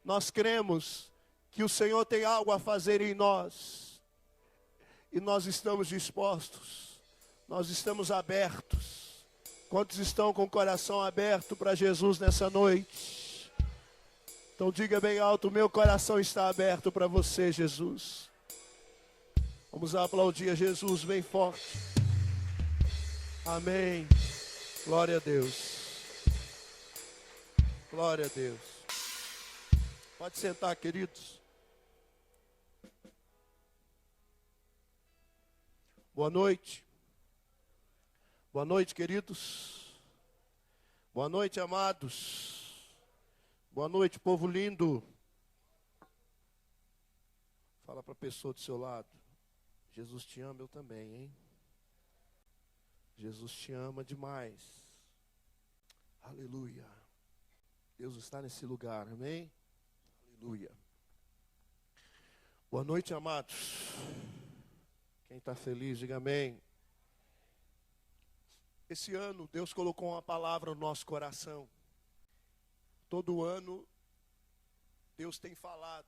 Nós cremos que o Senhor tem algo a fazer em nós. E nós estamos dispostos. Nós estamos abertos. Quantos estão com o coração aberto para Jesus nessa noite? Então diga bem alto, meu coração está aberto para você, Jesus. Vamos aplaudir a Jesus bem forte. Amém. Glória a Deus. Glória a Deus. Pode sentar, queridos. Boa noite. Boa noite, queridos. Boa noite, amados. Boa noite, povo lindo. Fala para a pessoa do seu lado. Jesus te ama, eu também, hein? Jesus te ama demais. Aleluia. Deus está nesse lugar, amém? Aleluia. Boa noite, amados. Quem está feliz, diga amém. Esse ano, Deus colocou uma palavra no nosso coração. Todo ano, Deus tem falado.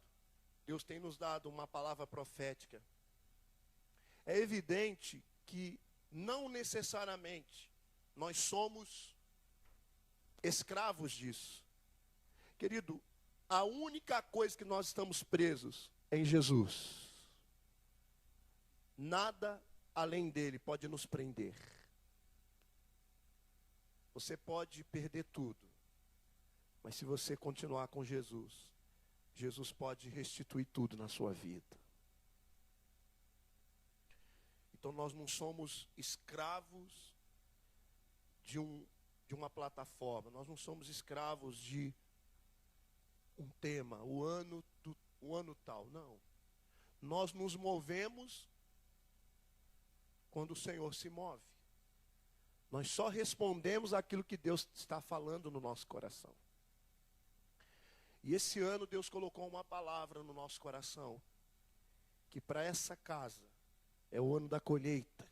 Deus tem nos dado uma palavra profética. É evidente que não necessariamente nós somos escravos disso. Querido, a única coisa que nós estamos presos é em Jesus. Nada além dele pode nos prender. Você pode perder tudo, mas se você continuar com Jesus, Jesus pode restituir tudo na sua vida. Então nós não somos escravos de uma plataforma, nós não somos escravos de um tema, o ano tal, não. Nós nos movemos quando o Senhor se move. Nós só respondemos aquilo que Deus está falando no nosso coração. E esse ano Deus colocou uma palavra no nosso coração, que para essa casa é o ano da colheita.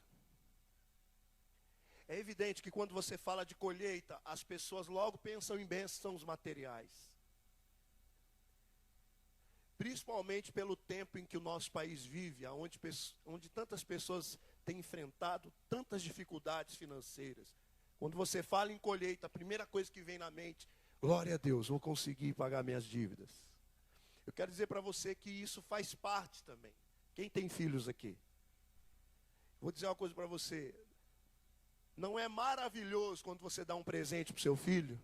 É evidente que quando você fala de colheita, as pessoas logo pensam em bênçãos materiais. Principalmente pelo tempo em que o nosso país vive, onde tantas pessoas têm enfrentado tantas dificuldades financeiras. Quando você fala em colheita, a primeira coisa que vem na mente, glória a Deus, vou conseguir pagar minhas dívidas. Eu quero dizer para você que isso faz parte também. Quem tem filhos aqui? Vou dizer uma coisa para você. Não é maravilhoso quando você dá um presente para o seu filho?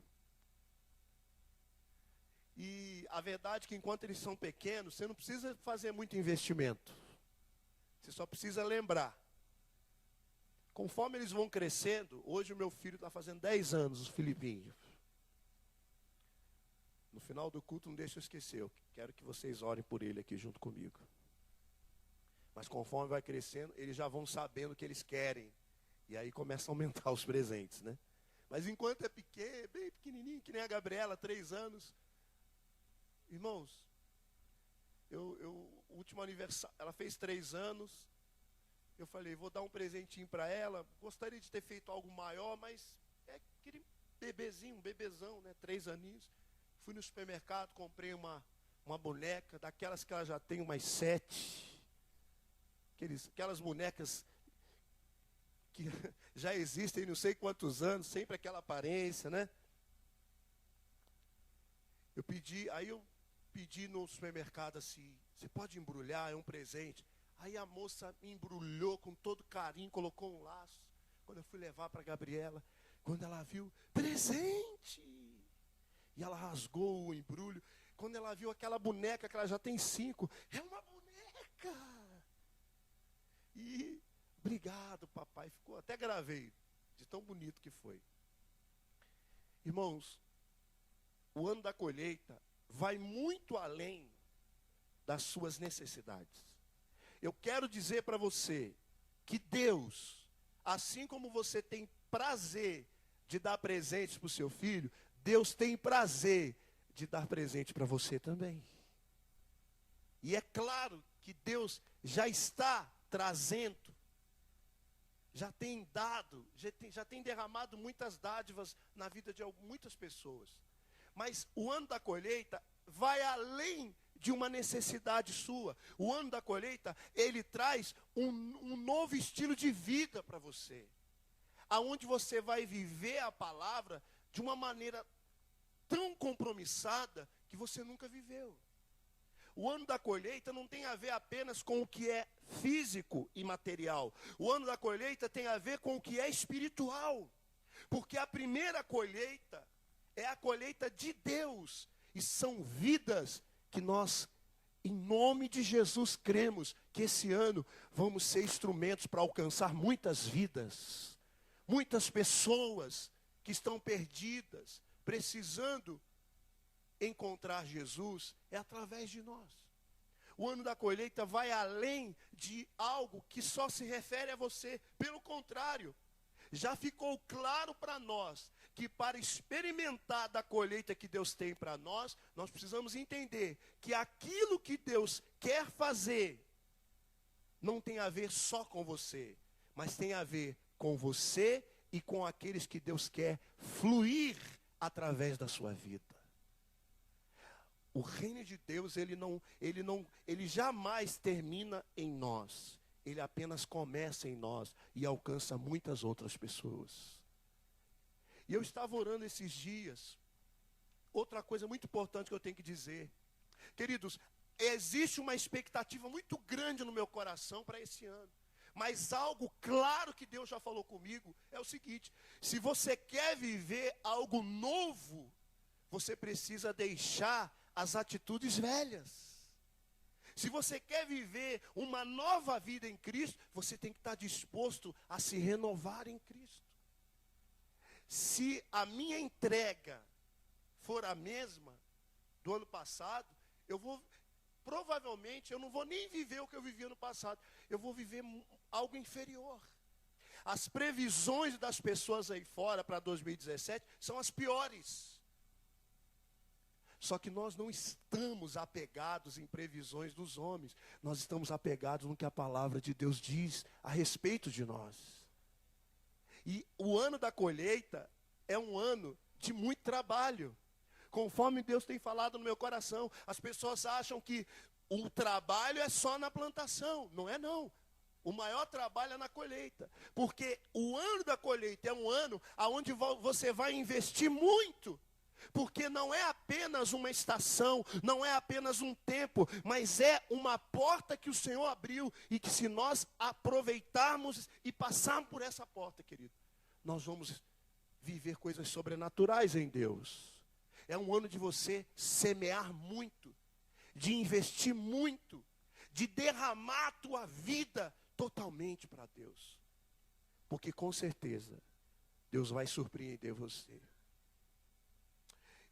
E a verdade é que enquanto eles são pequenos, você não precisa fazer muito investimento. Você só precisa lembrar. Conforme eles vão crescendo, hoje o meu filho está fazendo 10 anos, o Filipinho. No final do culto, não deixa eu esquecer, eu quero que vocês orem por ele aqui junto comigo. Mas conforme vai crescendo, eles já vão sabendo o que eles querem. E aí começa a aumentar os presentes, né? Mas enquanto é pequeno, bem pequenininho, que nem a Gabriela, 3 anos. Irmãos, o último aniversário, ela fez 3 anos. Eu falei, vou dar um presentinho para ela. Gostaria de ter feito algo maior, mas é aquele bebezinho, um bebezão, né? 3 aninhos. Fui no supermercado, comprei uma boneca, daquelas que ela já tem umas 7. Aquelas bonecas que já existem não sei quantos anos, sempre aquela aparência, né? Eu pedi no supermercado assim, você pode embrulhar, é um presente. Aí a moça me embrulhou com todo carinho, colocou um laço. Quando eu fui levar para a Gabriela, quando ela viu, presente! E ela rasgou o embrulho. Quando ela viu aquela boneca, que ela já tem 5, é uma boneca! E, obrigado, papai. Ficou, até gravei, de tão bonito que foi. Irmãos, o ano da colheita vai muito além das suas necessidades. Eu quero dizer para você que Deus, assim como você tem prazer de dar presentes para o seu filho, Deus tem prazer de dar presente para você também. E é claro que Deus já está trazendo, já tem dado, já tem derramado muitas dádivas na vida de muitas pessoas. Mas o ano da colheita vai além de uma necessidade sua. O ano da colheita, ele traz um novo estilo de vida para você. Aonde você vai viver a palavra de uma maneira tão compromissada que você nunca viveu. O ano da colheita não tem a ver apenas com o que é físico e material. O ano da colheita tem a ver com o que é espiritual. Porque a primeira colheita é a colheita de Deus. E são vidas que nós, em nome de Jesus, cremos que esse ano vamos ser instrumentos para alcançar muitas vidas. Muitas pessoas que estão perdidas, precisando encontrar Jesus, é através de nós. O ano da colheita vai além de algo que só se refere a você. Pelo contrário, já ficou claro para nós que para experimentar da colheita que Deus tem para nós, nós precisamos entender que aquilo que Deus quer fazer não tem a ver só com você, mas tem a ver com você e com aqueles que Deus quer fluir através da sua vida. O reino de Deus, ele jamais termina em nós. Ele apenas começa em nós e alcança muitas outras pessoas. E eu estava orando esses dias. Outra coisa muito importante que eu tenho que dizer. Queridos, existe uma expectativa muito grande no meu coração para esse ano. Mas algo claro que Deus já falou comigo é o seguinte: se você quer viver algo novo, você precisa deixar as atitudes velhas. Se você quer viver uma nova vida em Cristo, você tem que estar disposto a se renovar em Cristo. Se a minha entrega for a mesma do ano passado, provavelmente eu não vou nem viver o que eu vivi ano passado. Eu vou viver algo inferior. As previsões das pessoas aí fora para 2017 são as piores. Só que nós não estamos apegados em previsões dos homens. Nós estamos apegados no que a palavra de Deus diz a respeito de nós. E o ano da colheita é um ano de muito trabalho. Conforme Deus tem falado no meu coração, as pessoas acham que o trabalho é só na plantação. Não é não. O maior trabalho é na colheita. Porque o ano da colheita é um ano onde você vai investir muito. Porque não é apenas uma estação, não é apenas um tempo, mas é uma porta que o Senhor abriu e que se nós aproveitarmos e passarmos por essa porta, querido, nós vamos viver coisas sobrenaturais em Deus. É um ano de você semear muito, de investir muito, de derramar a tua vida totalmente para Deus. Porque com certeza, Deus vai surpreender você.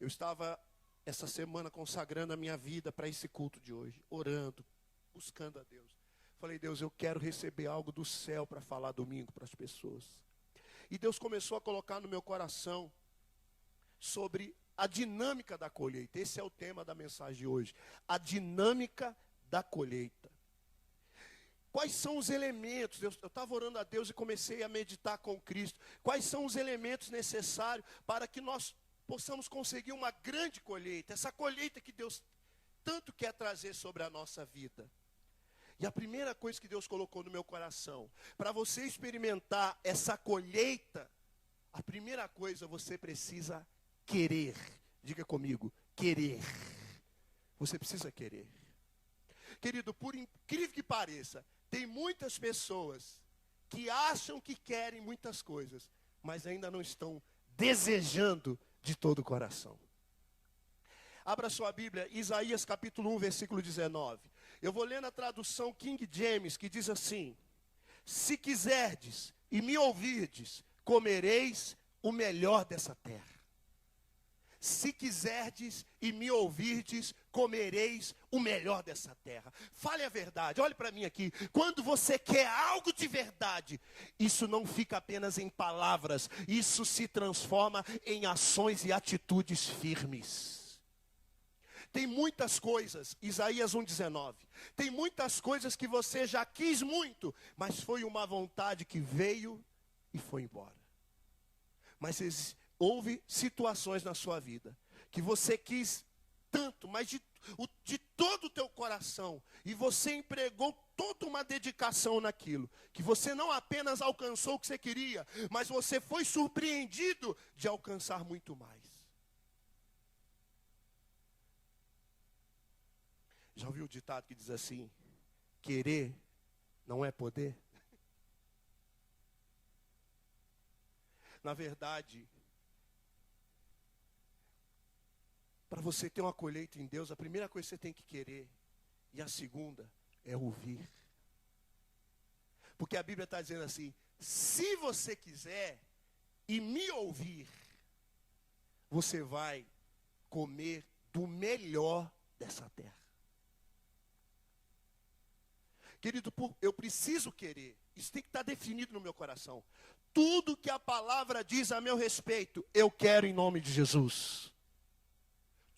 Eu estava essa semana consagrando a minha vida para esse culto de hoje, orando, buscando a Deus. Falei, Deus, eu quero receber algo do céu para falar domingo para as pessoas. E Deus começou a colocar no meu coração sobre a dinâmica da colheita. Esse é o tema da mensagem de hoje. A dinâmica da colheita. Quais são os elementos? Eu estava orando a Deus e comecei a meditar com Cristo. Quais são os elementos necessários para que nós possamos conseguir uma grande colheita, essa colheita que Deus tanto quer trazer sobre a nossa vida. E a primeira coisa que Deus colocou no meu coração, para você experimentar essa colheita, a primeira coisa você precisa querer. Diga comigo, querer. Você precisa querer. Querido, por incrível que pareça, tem muitas pessoas que acham que querem muitas coisas, mas ainda não estão desejando de todo o coração. Abra sua Bíblia, Isaías capítulo 1, versículo 19. Eu vou ler na tradução King James, que diz assim: se quiserdes e me ouvirdes, comereis o melhor dessa terra. Se quiserdes e me ouvirdes, comereis o melhor dessa terra. Fale a verdade, olhe para mim aqui. Quando você quer algo de verdade, isso não fica apenas em palavras, isso se transforma em ações e atitudes firmes. Tem muitas coisas, Isaías 1,19. Tem muitas coisas que você já quis muito, mas foi uma vontade que veio e foi embora. Mas houve situações na sua vida que você quis tanto, mas de todo o teu coração, e você empregou toda uma dedicação naquilo, que você não apenas alcançou o que você queria, mas você foi surpreendido de alcançar muito mais. Já ouviu o ditado que diz assim: querer não é poder? Na verdade, para você ter uma colheita em Deus, a primeira coisa que você tem que querer, e a segunda é ouvir. Porque a Bíblia está dizendo assim: se você quiser e me ouvir, você vai comer do melhor dessa terra. Querido, eu preciso querer, isso tem que estar definido no meu coração. Tudo que a palavra diz a meu respeito, eu quero em nome de Jesus.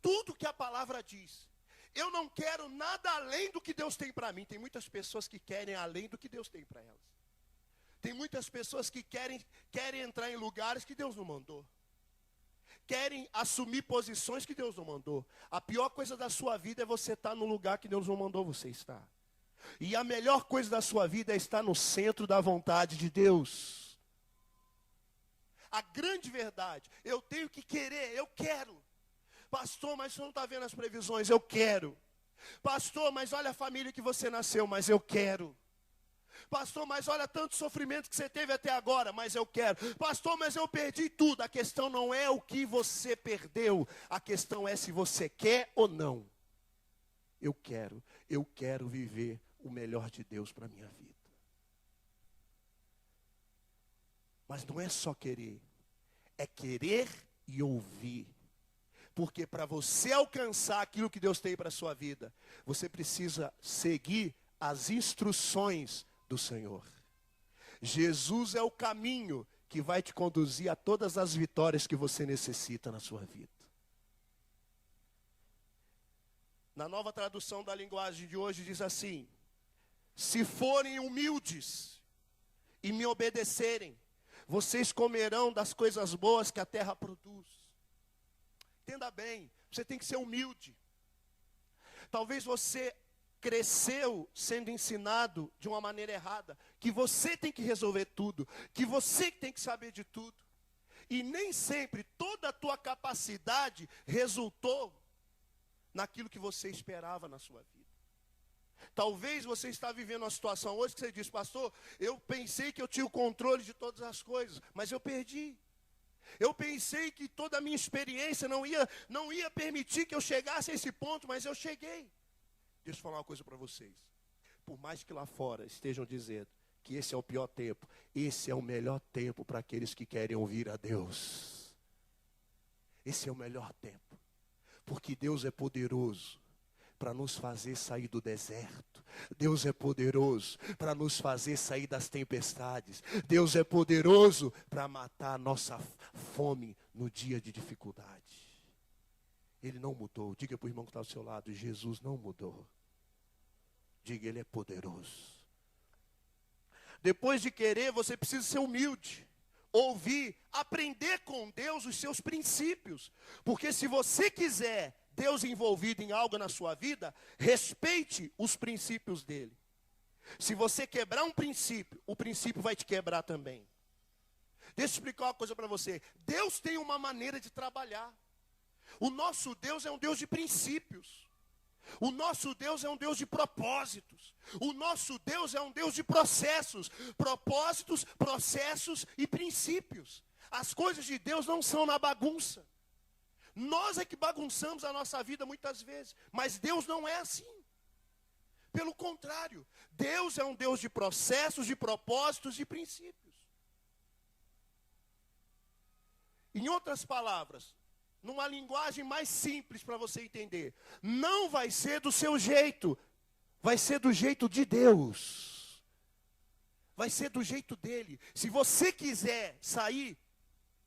Tudo que a palavra diz. Eu não quero nada além do que Deus tem para mim. Tem muitas pessoas que querem além do que Deus tem para elas. Tem muitas pessoas que querem entrar em lugares que Deus não mandou. Querem assumir posições que Deus não mandou. A pior coisa da sua vida é você estar no lugar que Deus não mandou você estar. E a melhor coisa da sua vida é estar no centro da vontade de Deus. A grande verdade, eu tenho que querer, eu quero. Pastor, mas você não está vendo as previsões, eu quero. Pastor, mas olha a família que você nasceu, mas eu quero. Pastor, mas olha tanto sofrimento que você teve até agora, mas eu quero. Pastor, mas eu perdi tudo. A questão não é o que você perdeu, a questão é se você quer ou não. Eu quero viver o melhor de Deus para a minha vida. Mas não é só querer, é querer e ouvir. Porque para você alcançar aquilo que Deus tem para a sua vida, você precisa seguir as instruções do Senhor. Jesus é o caminho que vai te conduzir a todas as vitórias que você necessita na sua vida. Na nova tradução da linguagem de hoje diz assim: se forem humildes e me obedecerem, vocês comerão das coisas boas que a terra produz. Entenda bem, você tem que ser humilde. Talvez você cresceu sendo ensinado de uma maneira errada, que você tem que resolver tudo, que você tem que saber de tudo. E nem sempre toda a tua capacidade resultou naquilo que você esperava na sua vida. Talvez você está vivendo uma situação hoje que você diz: pastor, eu pensei que eu tinha o controle de todas as coisas, mas eu perdi. Eu pensei que toda a minha experiência não ia permitir que eu chegasse a esse ponto, mas eu cheguei. Deixa eu falar uma coisa para vocês. Por mais que lá fora estejam dizendo que esse é o pior tempo, esse é o melhor tempo para aqueles que querem ouvir a Deus. Esse é o melhor tempo, porque Deus é poderoso para nos fazer sair do deserto. Deus é poderoso para nos fazer sair das tempestades. Deus é poderoso para matar a nossa fome no dia de dificuldade. Ele não mudou. Diga para o irmão que está ao seu lado: Jesus não mudou. Diga: Ele é poderoso. Depois de querer, você precisa ser humilde. Ouvir, aprender com Deus os seus princípios. Porque se você quiser Deus envolvido em algo na sua vida, respeite os princípios dele. Se você quebrar um princípio, o princípio vai te quebrar também. Deixa eu explicar uma coisa para você. Deus tem uma maneira de trabalhar. O nosso Deus é um Deus de princípios. O nosso Deus é um Deus de propósitos. O nosso Deus é um Deus de processos. Propósitos, processos e princípios. As coisas de Deus não são na bagunça. Nós é que bagunçamos a nossa vida muitas vezes, mas Deus não é assim. Pelo contrário, Deus é um Deus de processos, de propósitos e princípios. Em outras palavras, numa linguagem mais simples para você entender, não vai ser do seu jeito, vai ser do jeito de Deus. Vai ser do jeito dele. Se você quiser sair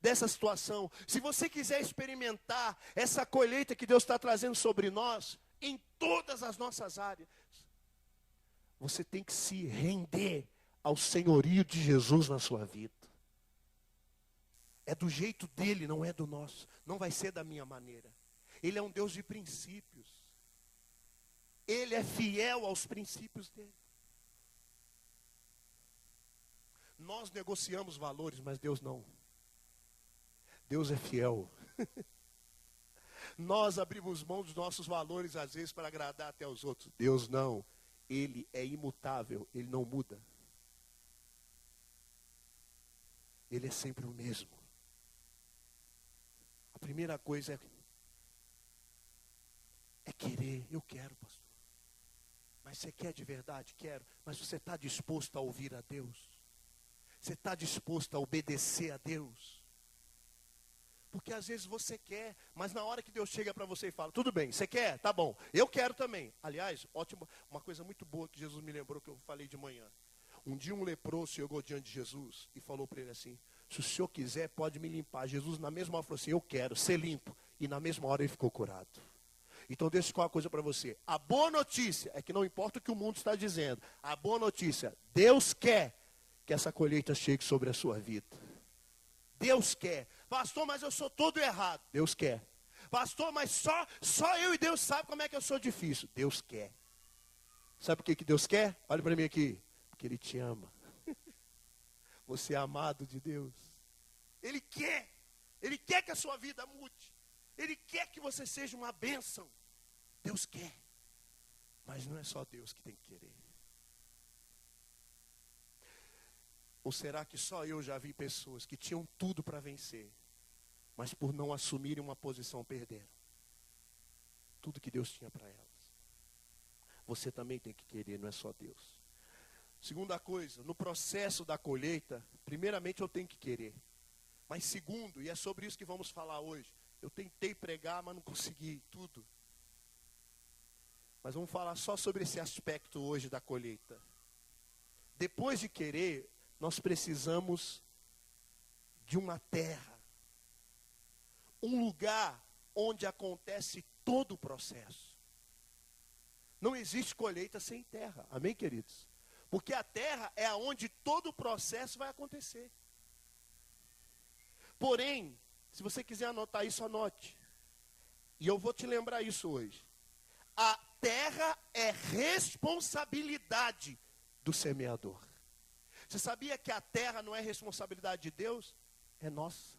dessa situação, se você quiser experimentar essa colheita que Deus está trazendo sobre nós, em todas as nossas áreas, você tem que se render ao senhorio de Jesus na sua vida. É do jeito dele, não é do nosso. Não vai ser da minha maneira. Ele é um Deus de princípios. Ele é fiel aos princípios dele. Nós negociamos valores, mas Deus não. Deus é fiel. Nós abrimos mão dos nossos valores, às vezes, para agradar até os outros. Deus não. Ele é imutável, ele não muda. Ele é sempre o mesmo. A primeira coisa é querer. Eu quero, pastor. Mas você quer de verdade? Quero. Mas você está disposto a ouvir a Deus? Você está disposto a obedecer a Deus? Porque às vezes você quer, mas na hora que Deus chega para você e fala, tudo bem, você quer? Tá bom, eu quero também. Aliás, ótimo, uma coisa muito boa que Jesus me lembrou que eu falei de manhã. Um dia um leproso chegou diante de Jesus e falou para ele assim, se o senhor quiser pode me limpar. Jesus na mesma hora falou assim, eu quero ser limpo. E na mesma hora ele ficou curado. Então deixa eu falar uma coisa para você. A boa notícia é que não importa o que o mundo está dizendo. A boa notícia, Deus quer que essa colheita chegue sobre a sua vida. Deus quer. Pastor, mas eu sou todo errado. Deus quer. Pastor, mas só eu e Deus sabe como é que eu sou difícil. Deus quer. Sabe por que Deus quer? Olha para mim aqui. Porque Ele te ama. Você é amado de Deus. Ele quer. Ele quer que a sua vida mude. Ele quer que você seja uma bênção. Deus quer. Mas não é só Deus que tem que querer. Ou será que só eu já vi pessoas que tinham tudo para vencer, mas por não assumirem uma posição perderam tudo que Deus tinha para elas? Você também tem que querer, não é só Deus. Segunda coisa, no processo da colheita, primeiramente eu tenho que querer. Mas segundo, e é sobre isso que vamos falar hoje, eu tentei pregar, mas não consegui tudo. Mas vamos falar só sobre esse aspecto hoje da colheita. Depois de querer, nós precisamos de uma terra. Um lugar onde acontece todo o processo. Não existe colheita sem terra. Amém, queridos? Porque a terra é onde todo o processo vai acontecer. Porém, se você quiser anotar isso, anote. E eu vou te lembrar isso hoje. A terra é responsabilidade do semeador. Você sabia que a terra não é responsabilidade de Deus? É nossa.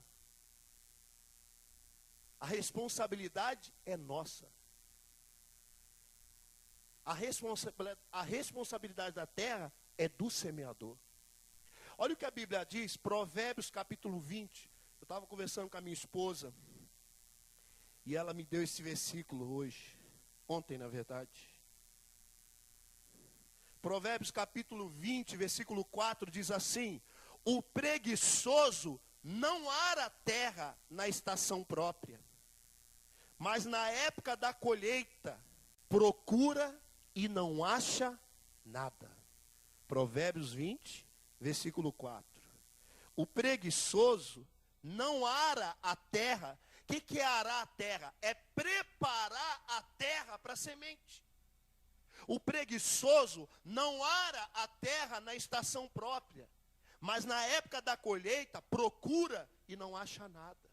A responsabilidade é nossa. A responsabilidade da terra é do semeador. Olha o que a Bíblia diz, Provérbios capítulo 20. Eu estava conversando com a minha esposa e ela me deu esse versículo hoje. Ontem, na verdade. Provérbios capítulo 20, versículo 4 diz assim: o preguiçoso não ara a terra na estação própria, mas na época da colheita procura e não acha nada. Provérbios 20, versículo 4. O preguiçoso não ara a terra. O que é arar a terra? É preparar a terra para a semente. O preguiçoso não ara a terra na estação própria, mas na época da colheita procura e não acha nada.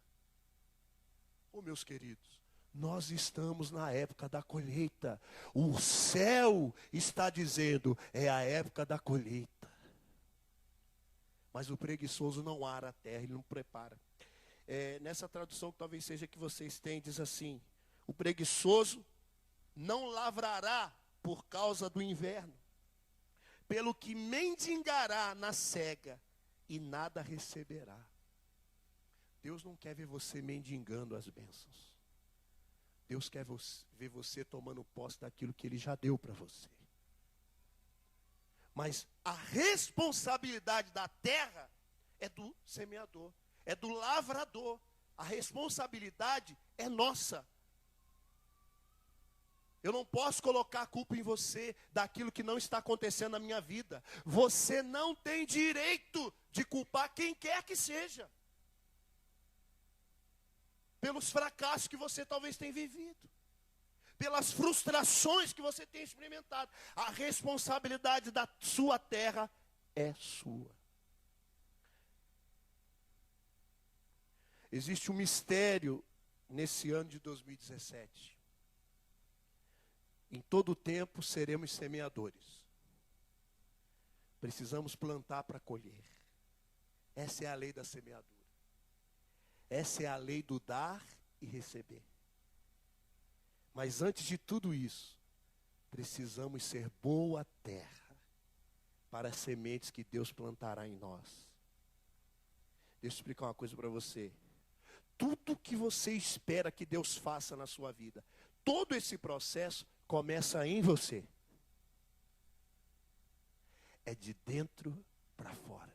Oh, meus queridos, nós estamos na época da colheita. O céu está dizendo, é a época da colheita. Mas o preguiçoso não ara a terra, ele não prepara. Nessa tradução que talvez seja que vocês têm, diz assim: o preguiçoso não lavrará por causa do inverno, pelo que mendigará na cega e nada receberá. Deus não quer ver você mendigando as bênçãos. Deus quer ver você tomando posse daquilo que Ele já deu para você. Mas a responsabilidade da terra é do semeador, é do lavrador. A responsabilidade é nossa. Eu não posso colocar a culpa em você daquilo que não está acontecendo na minha vida. Você não tem direito de culpar quem quer que seja pelos fracassos que você talvez tenha vivido, pelas frustrações que você tem experimentado. A responsabilidade da sua terra é sua. Existe um mistério nesse ano de 2017, em todo o tempo seremos semeadores. Precisamos plantar para colher. Essa é a lei da semeadura. Essa é a lei do dar e receber. Mas antes de tudo isso, precisamos ser boa terra para as sementes que Deus plantará em nós. Deixa eu explicar uma coisa para você. Tudo que você espera que Deus faça na sua vida, todo esse processo começa em você. É de dentro para fora.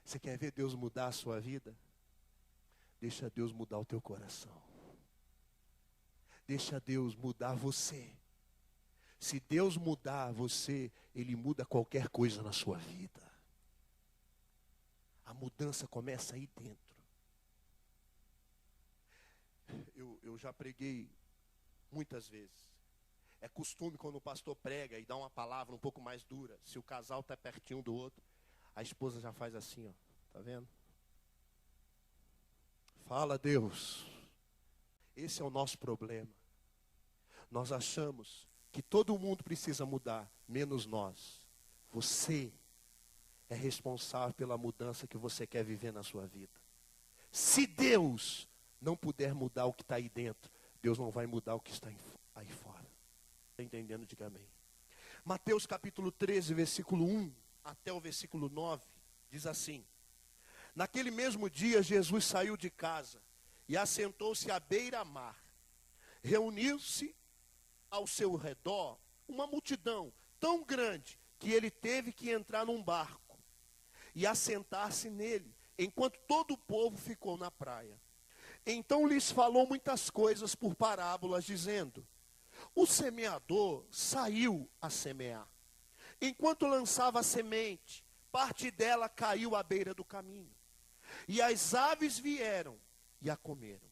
Você quer ver Deus mudar a sua vida? Deixa Deus mudar o teu coração. Deixa Deus mudar você. Se Deus mudar você, Ele muda qualquer coisa na sua vida. A mudança começa aí dentro. Eu já preguei muitas vezes. É costume quando o pastor prega e dá uma palavra um pouco mais dura. Se o casal está pertinho do outro, a esposa já faz assim, ó. Tá vendo? Fala, Deus. Esse é o nosso problema. Nós achamos que todo mundo precisa mudar, menos nós. Você é responsável pela mudança que você quer viver na sua vida. Se Deus não puder mudar o que está aí dentro, Deus não vai mudar o que está aí fora. Está entendendo? Diga amém. Mateus capítulo 13, versículo 1 até o versículo 9, diz assim: Naquele mesmo dia, Jesus saiu de casa e assentou-se à beira-mar. Reuniu-se ao seu redor uma multidão tão grande que ele teve que entrar num barco e assentar-se nele, enquanto todo o povo ficou na praia. Então lhes falou muitas coisas por parábolas, dizendo: O semeador saiu a semear. Enquanto lançava a semente, parte dela caiu à beira do caminho. E as aves vieram e a comeram.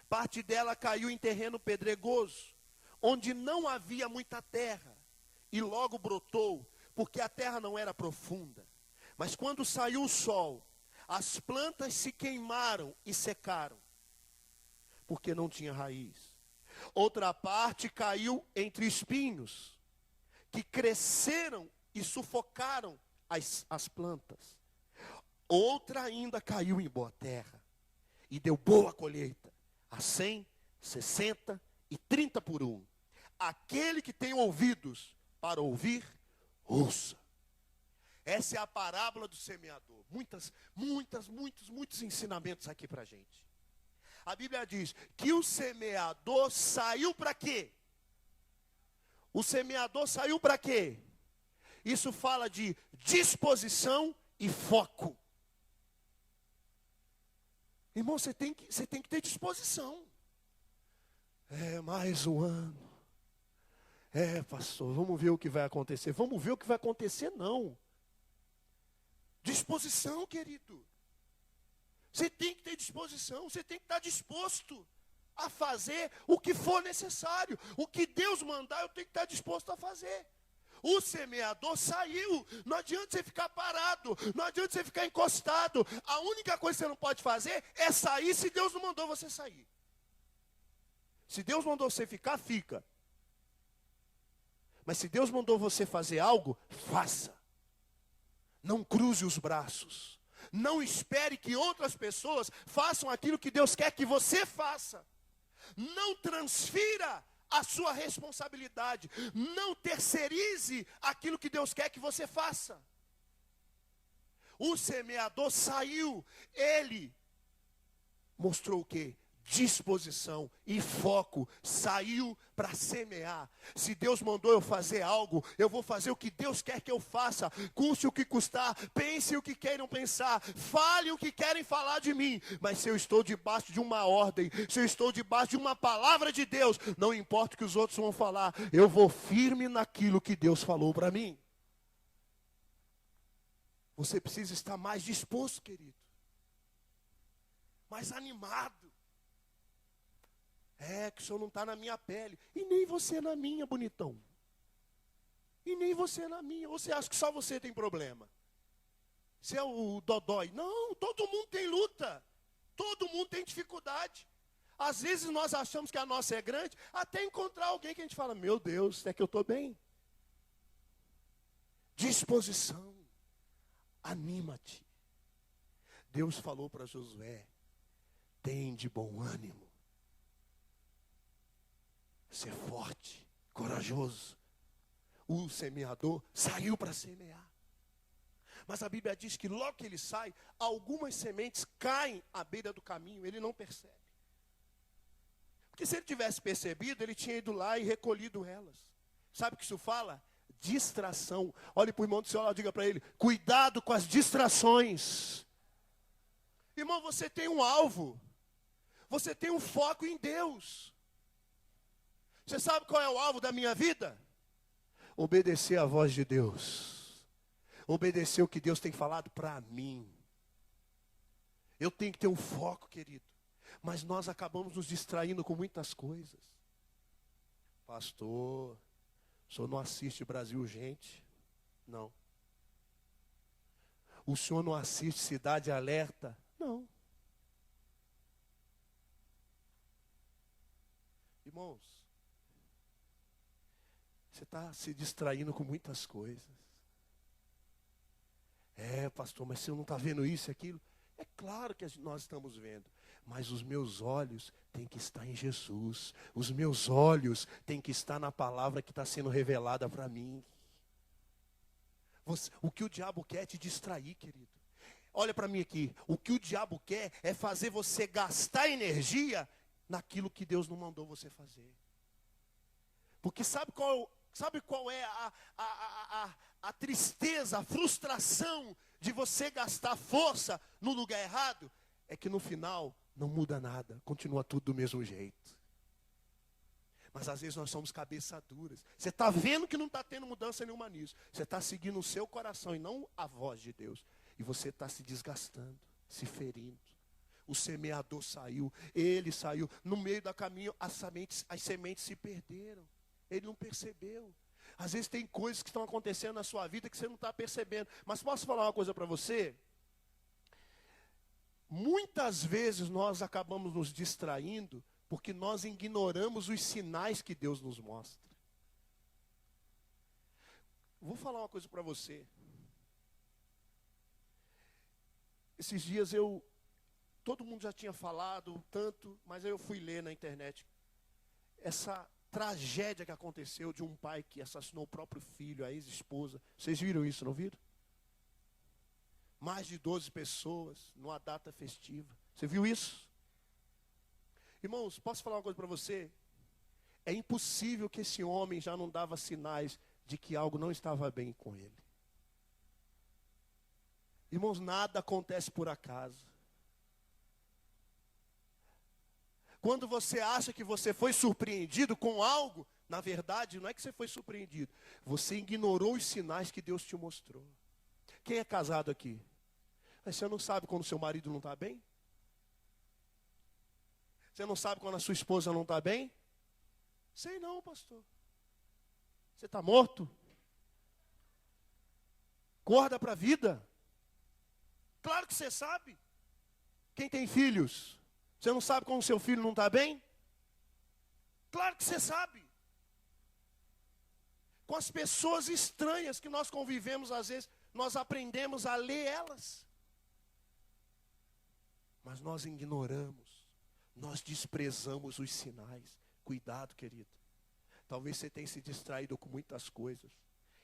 Parte dela caiu em terreno pedregoso, onde não havia muita terra, e logo brotou, porque a terra não era profunda. Mas quando saiu o sol, as plantas se queimaram e secaram, porque não tinha raiz. Outra parte caiu entre espinhos, que cresceram e sufocaram as plantas. Outra ainda caiu em boa terra, e deu boa colheita, a 100, 60 e 30 por um. Aquele que tem ouvidos para ouvir, ouça. Essa é a parábola do semeador. Muitos ensinamentos aqui para a gente. A Bíblia diz que o semeador saiu para quê? O semeador saiu para quê? Isso fala de disposição e foco. Irmão, você tem que ter disposição. É mais um ano. Pastor, vamos ver o que vai acontecer. Vamos ver o que vai acontecer, não. Disposição, querido. Você tem que ter disposição, você tem que estar disposto a fazer o que for necessário. O que Deus mandar, eu tenho que estar disposto a fazer. O semeador saiu. Não adianta você ficar parado, não adianta você ficar encostado. A única coisa que você não pode fazer é sair se Deus não mandou você sair. Se Deus mandou você ficar, fica. Mas se Deus mandou você fazer algo, faça. Não cruze os braços. Não espere que outras pessoas façam aquilo que Deus quer que você faça. Não transfira a sua responsabilidade. Não terceirize aquilo que Deus quer que você faça. O semeador saiu. Ele mostrou o quê? Disposição e foco. Saiu para semear. Se Deus mandou eu fazer algo, eu vou fazer o que Deus quer que eu faça, custe o que custar, pense o que queiram pensar, fale o que querem falar de mim. Mas se eu estou debaixo de uma ordem, se eu estou debaixo de uma palavra de Deus, não importa o que os outros vão falar, eu vou firme naquilo que Deus falou para mim. Você precisa estar mais disposto, querido, mais animado. Que o senhor não está na minha pele. E nem você na minha, bonitão. E nem você na minha. Você acha que só você tem problema? Você é o dodói. Não, todo mundo tem luta. Todo mundo tem dificuldade. Às vezes nós achamos que a nossa é grande, até encontrar alguém que a gente fala, meu Deus, é que eu estou bem. Disposição. Anima-te. Deus falou para Josué, tem de bom ânimo. Ser forte, corajoso. O semeador saiu para semear. Mas a Bíblia diz que logo que ele sai, algumas sementes caem à beira do caminho, ele não percebe. Porque se ele tivesse percebido, ele tinha ido lá e recolhido elas. Sabe o que isso fala? Distração. Olhe para o irmão do seu lado, diga para ele, cuidado com as distrações. Irmão, você tem um alvo. Você tem um foco em Deus. Você sabe qual é o alvo da minha vida? Obedecer à voz de Deus. Obedecer o que Deus tem falado para mim. Eu tenho que ter um foco, querido. Mas nós acabamos nos distraindo com muitas coisas. Pastor, o senhor não assiste Brasil Urgente? Não. O senhor não assiste Cidade Alerta? Não. Irmãos, você está se distraindo com muitas coisas. Pastor, mas você não está vendo isso e aquilo? É claro que nós estamos vendo. Mas os meus olhos têm que estar em Jesus. Os meus olhos têm que estar na palavra que está sendo revelada para mim. O que o diabo quer é te distrair, querido. Olha para mim aqui. O que o diabo quer é fazer você gastar energia naquilo que Deus não mandou você fazer. Porque sabe qual é a tristeza, a frustração de você gastar força no lugar errado? É que no final não muda nada, continua tudo do mesmo jeito. Mas às vezes nós somos cabeça duras. Você está vendo que não está tendo mudança nenhuma nisso. Você está seguindo o seu coração e não a voz de Deus. E você está se desgastando, se ferindo. O semeador saiu, ele saiu. No meio do caminho, as sementes se perderam. Ele não percebeu. Às vezes tem coisas que estão acontecendo na sua vida que você não está percebendo. Mas posso falar uma coisa para você? Muitas vezes nós acabamos nos distraindo porque nós ignoramos os sinais que Deus nos mostra. Vou falar uma coisa para você. Esses dias todo mundo já tinha falado tanto, mas aí eu fui ler na internet essa tragédia que aconteceu de um pai que assassinou o próprio filho, a ex-esposa. Vocês viram isso, não viram? Mais de 12 pessoas numa data festiva. Você viu isso? Irmãos, posso falar uma coisa para você? É impossível que esse homem já não dava sinais de que algo não estava bem com ele. Irmãos, nada acontece por acaso. Quando você acha que você foi surpreendido com algo, na verdade, não é que você foi surpreendido. Você ignorou os sinais que Deus te mostrou. Quem é casado aqui? Mas você não sabe quando seu marido não está bem? Você não sabe quando a sua esposa não está bem? Sei não, pastor. Você está morto? Acorda para a vida. Claro que você sabe. Quem tem filhos? Você não sabe quando seu filho não está bem? Claro que você sabe. Com as pessoas estranhas que nós convivemos, às vezes, nós aprendemos a ler elas. Mas nós ignoramos, nós desprezamos os sinais. Cuidado, querido. Talvez você tenha se distraído com muitas coisas.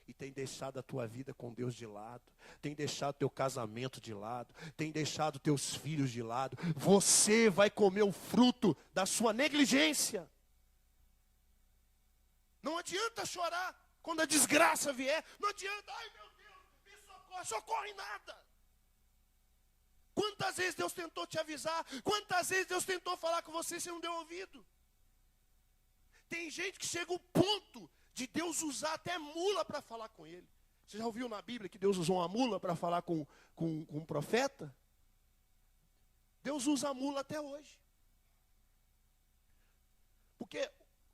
E tem deixado a tua vida com Deus de lado. Tem deixado teu casamento de lado. Tem deixado teus filhos de lado. Você vai comer o fruto da sua negligência. Não adianta chorar quando a desgraça vier. Não adianta, ai meu Deus, me socorre nada. Quantas vezes Deus tentou te avisar? Quantas vezes Deus tentou falar com você e você não deu ouvido? Tem gente que chega ao ponto de Deus usar até mula para falar com ele. Você já ouviu na Bíblia que Deus usou uma mula para falar com um profeta? Deus usa a mula até hoje. Porque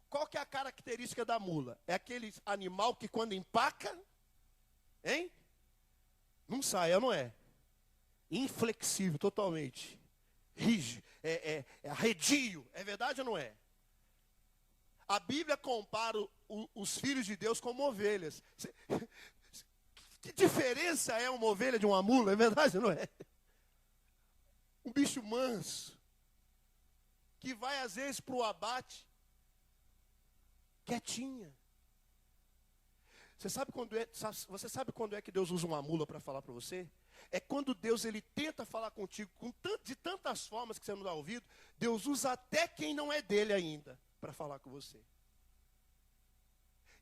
qual que é a característica da mula? É aquele animal que quando empaca, não sai, não é? Inflexível totalmente. rígido, arredio. É verdade ou não é? A Bíblia compara os filhos de Deus como ovelhas. Que diferença é uma ovelha de uma mula? É verdade ou não é? Um bicho manso, que vai às vezes para o abate, quietinha. Você sabe quando é que Deus usa uma mula para falar para você? É quando Deus ele tenta falar contigo de tantas formas que você não dá ouvido. Deus usa até quem não é dele ainda para falar com você.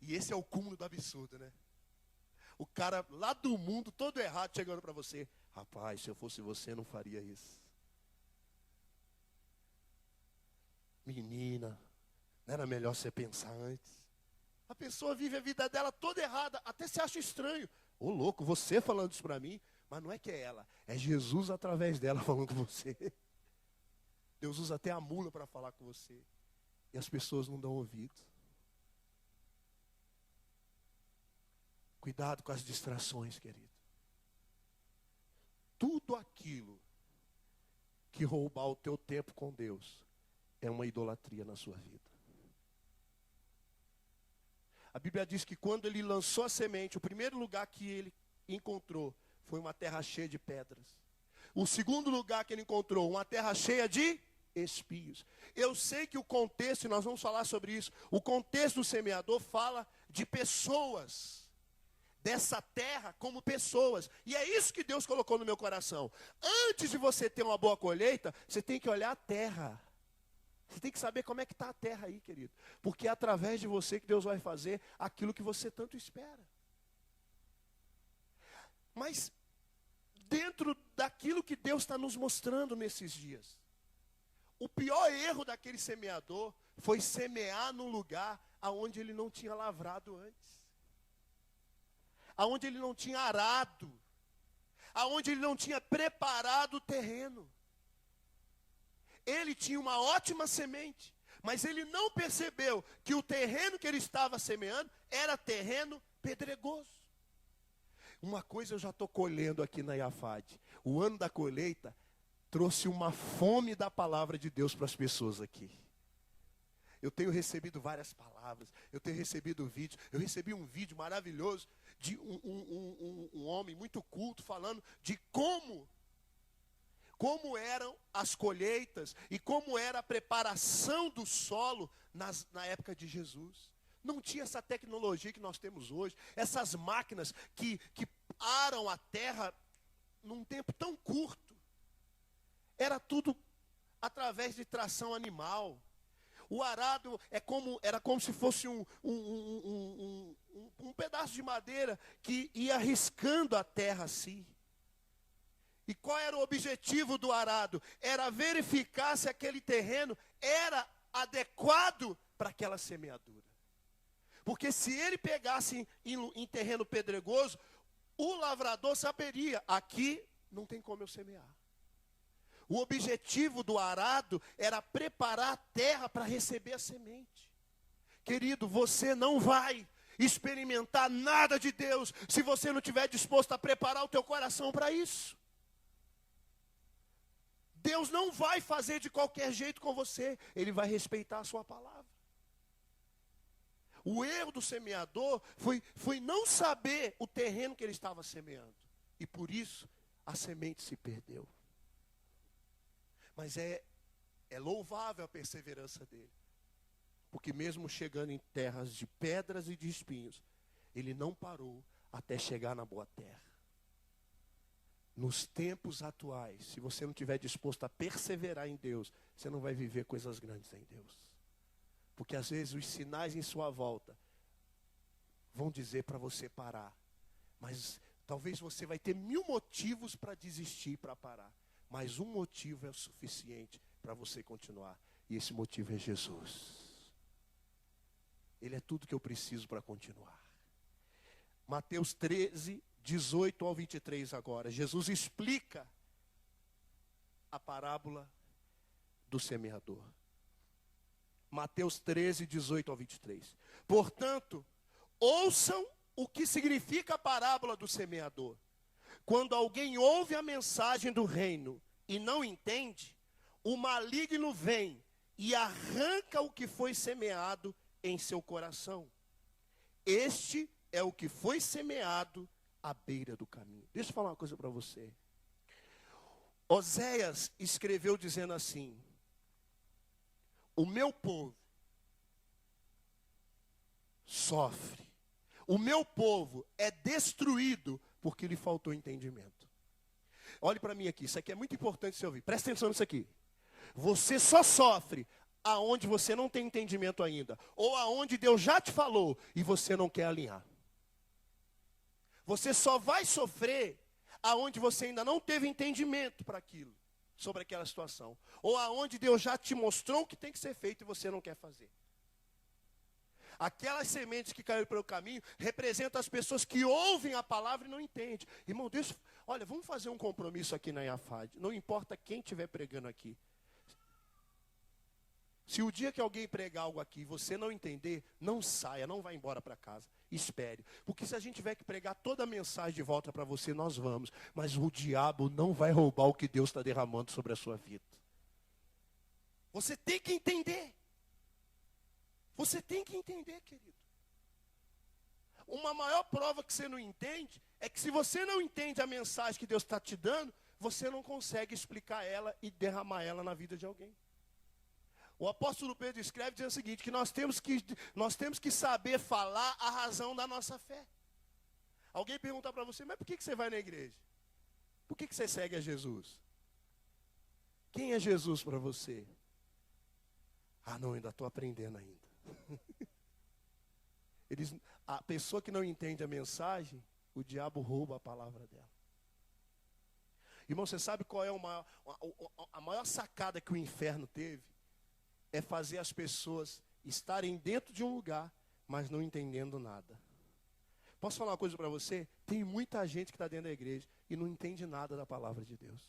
E esse é o cúmulo do absurdo, né? O cara lá do mundo todo errado chegando para você. Rapaz, se eu fosse você, não faria isso. Menina, não era melhor você pensar antes? A pessoa vive a vida dela toda errada, até se acha estranho. Ô louco, você falando isso para mim, mas não é que é ela, é Jesus através dela falando com você. Deus usa até a mula para falar com você. E as pessoas não dão ouvido. Cuidado com as distrações, querido. Tudo aquilo que roubar o teu tempo com Deus é uma idolatria na sua vida. A Bíblia diz que quando ele lançou a semente, o primeiro lugar que ele encontrou foi uma terra cheia de pedras. O segundo lugar que ele encontrou, uma terra cheia de espinhos. Eu sei que o contexto, e nós vamos falar sobre isso, o contexto do semeador fala de pessoas, dessa terra como pessoas. E é isso que Deus colocou no meu coração. Antes de você ter uma boa colheita, você tem que olhar a terra. Você tem que saber como é que está a terra aí, querido. Porque é através de você que Deus vai fazer aquilo que você tanto espera. Mas dentro daquilo que Deus está nos mostrando nesses dias, o pior erro daquele semeador foi semear num lugar aonde ele não tinha lavrado antes. Aonde ele não tinha arado. Aonde ele não tinha preparado o terreno. Ele tinha uma ótima semente, mas ele não percebeu que o terreno que ele estava semeando era terreno pedregoso. Uma coisa eu já estou colhendo aqui na IAFAD. O ano da colheita trouxe uma fome da palavra de Deus para as pessoas aqui. Eu tenho recebido várias palavras, eu tenho recebido vídeos. Eu recebi um vídeo maravilhoso de um homem muito culto falando de como eram as colheitas e como era a preparação do solo na época de Jesus. Não tinha essa tecnologia que nós temos hoje, essas máquinas que aram a terra num tempo tão curto. Era tudo através de tração animal. O arado era como se fosse um pedaço de madeira que ia riscando a terra assim. E qual era o objetivo do arado? Era verificar se aquele terreno era adequado para aquela semeadura. Porque se ele pegasse em terreno pedregoso, o lavrador saberia, aqui não tem como eu semear. O objetivo do arado era preparar a terra para receber a semente. Querido, você não vai experimentar nada de Deus se você não estiver disposto a preparar o teu coração para isso. Deus não vai fazer de qualquer jeito com você. Ele vai respeitar a sua palavra. O erro do semeador foi não saber o terreno que ele estava semeando. E por isso, a semente se perdeu. Mas é louvável a perseverança dele. Porque mesmo chegando em terras de pedras e de espinhos, ele não parou até chegar na boa terra. Nos tempos atuais, se você não estiver disposto a perseverar em Deus, você não vai viver coisas grandes em Deus. Porque às vezes os sinais em sua volta vão dizer para você parar. Mas talvez você vai ter 1000 motivos para desistir, para parar. Mas um motivo é o suficiente para você continuar. E esse motivo é Jesus. Ele é tudo que eu preciso para continuar. Mateus 13, 18 ao 23 agora. Jesus explica a parábola do semeador. Mateus 13, 18 ao 23. Portanto, ouçam o que significa a parábola do semeador. Quando alguém ouve a mensagem do reino e não entende, o maligno vem e arranca o que foi semeado em seu coração. Este é o que foi semeado à beira do caminho. Deixa eu falar uma coisa para você. Oséias escreveu dizendo assim: o meu povo sofre, o meu povo é destruído porque lhe faltou entendimento. Olhe para mim aqui, isso aqui é muito importante você ouvir, presta atenção nisso aqui. Você só sofre aonde você não tem entendimento ainda, ou aonde Deus já te falou e você não quer alinhar. Você só vai sofrer aonde você ainda não teve entendimento para aquilo, sobre aquela situação, ou aonde Deus já te mostrou o que tem que ser feito e você não quer fazer. Aquelas sementes que caíram pelo caminho representam as pessoas que ouvem a palavra e não entendem. Irmão, olha, vamos fazer um compromisso aqui na IAFAD. Não importa quem estiver pregando aqui. Se o dia que alguém pregar algo aqui e você não entender, não saia, não vá embora para casa. Espere. Porque se a gente tiver que pregar toda a mensagem de volta para você, nós vamos. Mas o diabo não vai roubar o que Deus está derramando sobre a sua vida. Você tem que entender. Você tem que entender, querido. Uma maior prova que você não entende é que se você não entende a mensagem que Deus está te dando, você não consegue explicar ela e derramar ela na vida de alguém. O apóstolo Pedro escreve dizendo o seguinte, que nós temos que saber falar a razão da nossa fé. Alguém perguntar para você, mas por que você vai na igreja? Por que você segue a Jesus? Quem é Jesus para você? Ah, não, ainda estou aprendendo ainda. A pessoa que não entende a mensagem, o diabo rouba a palavra dela. Irmão, você sabe qual é a maior sacada que o inferno teve? É fazer as pessoas estarem dentro de um lugar, mas não entendendo nada. Posso falar uma coisa para você? Tem muita gente que está dentro da igreja e não entende nada da palavra de Deus.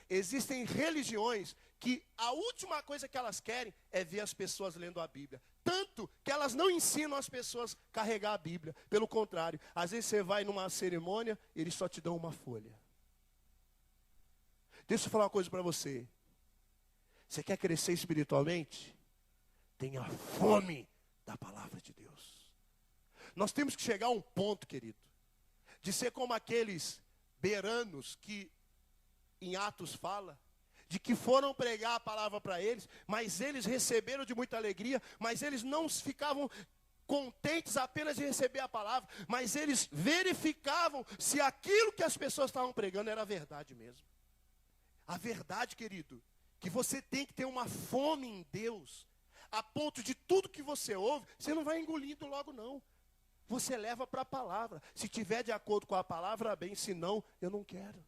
Existem religiões que a última coisa que elas querem é ver as pessoas lendo a Bíblia. Tanto que elas não ensinam as pessoas a carregar a Bíblia. Pelo contrário, às vezes você vai numa cerimônia, eles só te dão uma folha. Deixa eu falar uma coisa para você. Você quer crescer espiritualmente? Tenha fome da palavra de Deus. Nós temos que chegar a um ponto, querido, de ser como aqueles beranos que em Atos fala, de que foram pregar a palavra para eles, mas eles receberam de muita alegria, mas eles não ficavam contentes apenas de receber a palavra, mas eles verificavam se aquilo que as pessoas estavam pregando era verdade mesmo. A verdade, querido, que você tem que ter uma fome em Deus, a ponto de tudo que você ouve, você não vai engolindo logo não. Você leva para a palavra. Se tiver de acordo com a palavra, bem, se não, eu não quero.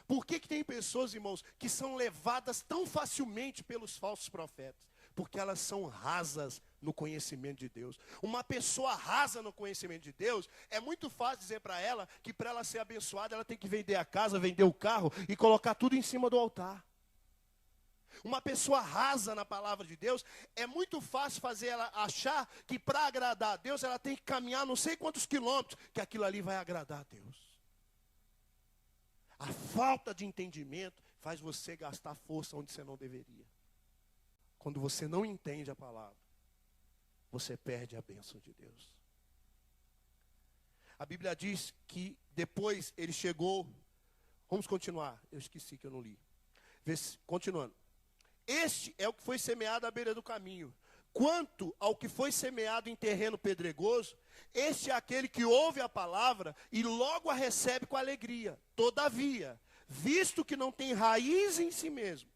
Por que tem pessoas, irmãos, que são levadas tão facilmente pelos falsos profetas? Porque elas são rasas no conhecimento de Deus. Uma pessoa rasa no conhecimento de Deus, é muito fácil dizer para ela que para ela ser abençoada, ela tem que vender a casa, vender o carro e colocar tudo em cima do altar. Uma pessoa rasa na palavra de Deus, é muito fácil fazer ela achar que para agradar a Deus, ela tem que caminhar não sei quantos quilômetros, que aquilo ali vai agradar a Deus. A falta de entendimento faz você gastar força onde você não deveria. Quando você não entende a palavra, você perde a bênção de Deus. A Bíblia diz que depois ele chegou. Vamos continuar. Eu esqueci que eu não li. Continuando. Este é o que foi semeado à beira do caminho. Quanto ao que foi semeado em terreno pedregoso, este é aquele que ouve a palavra e logo a recebe com alegria. Todavia, visto que não tem raiz em si mesmo,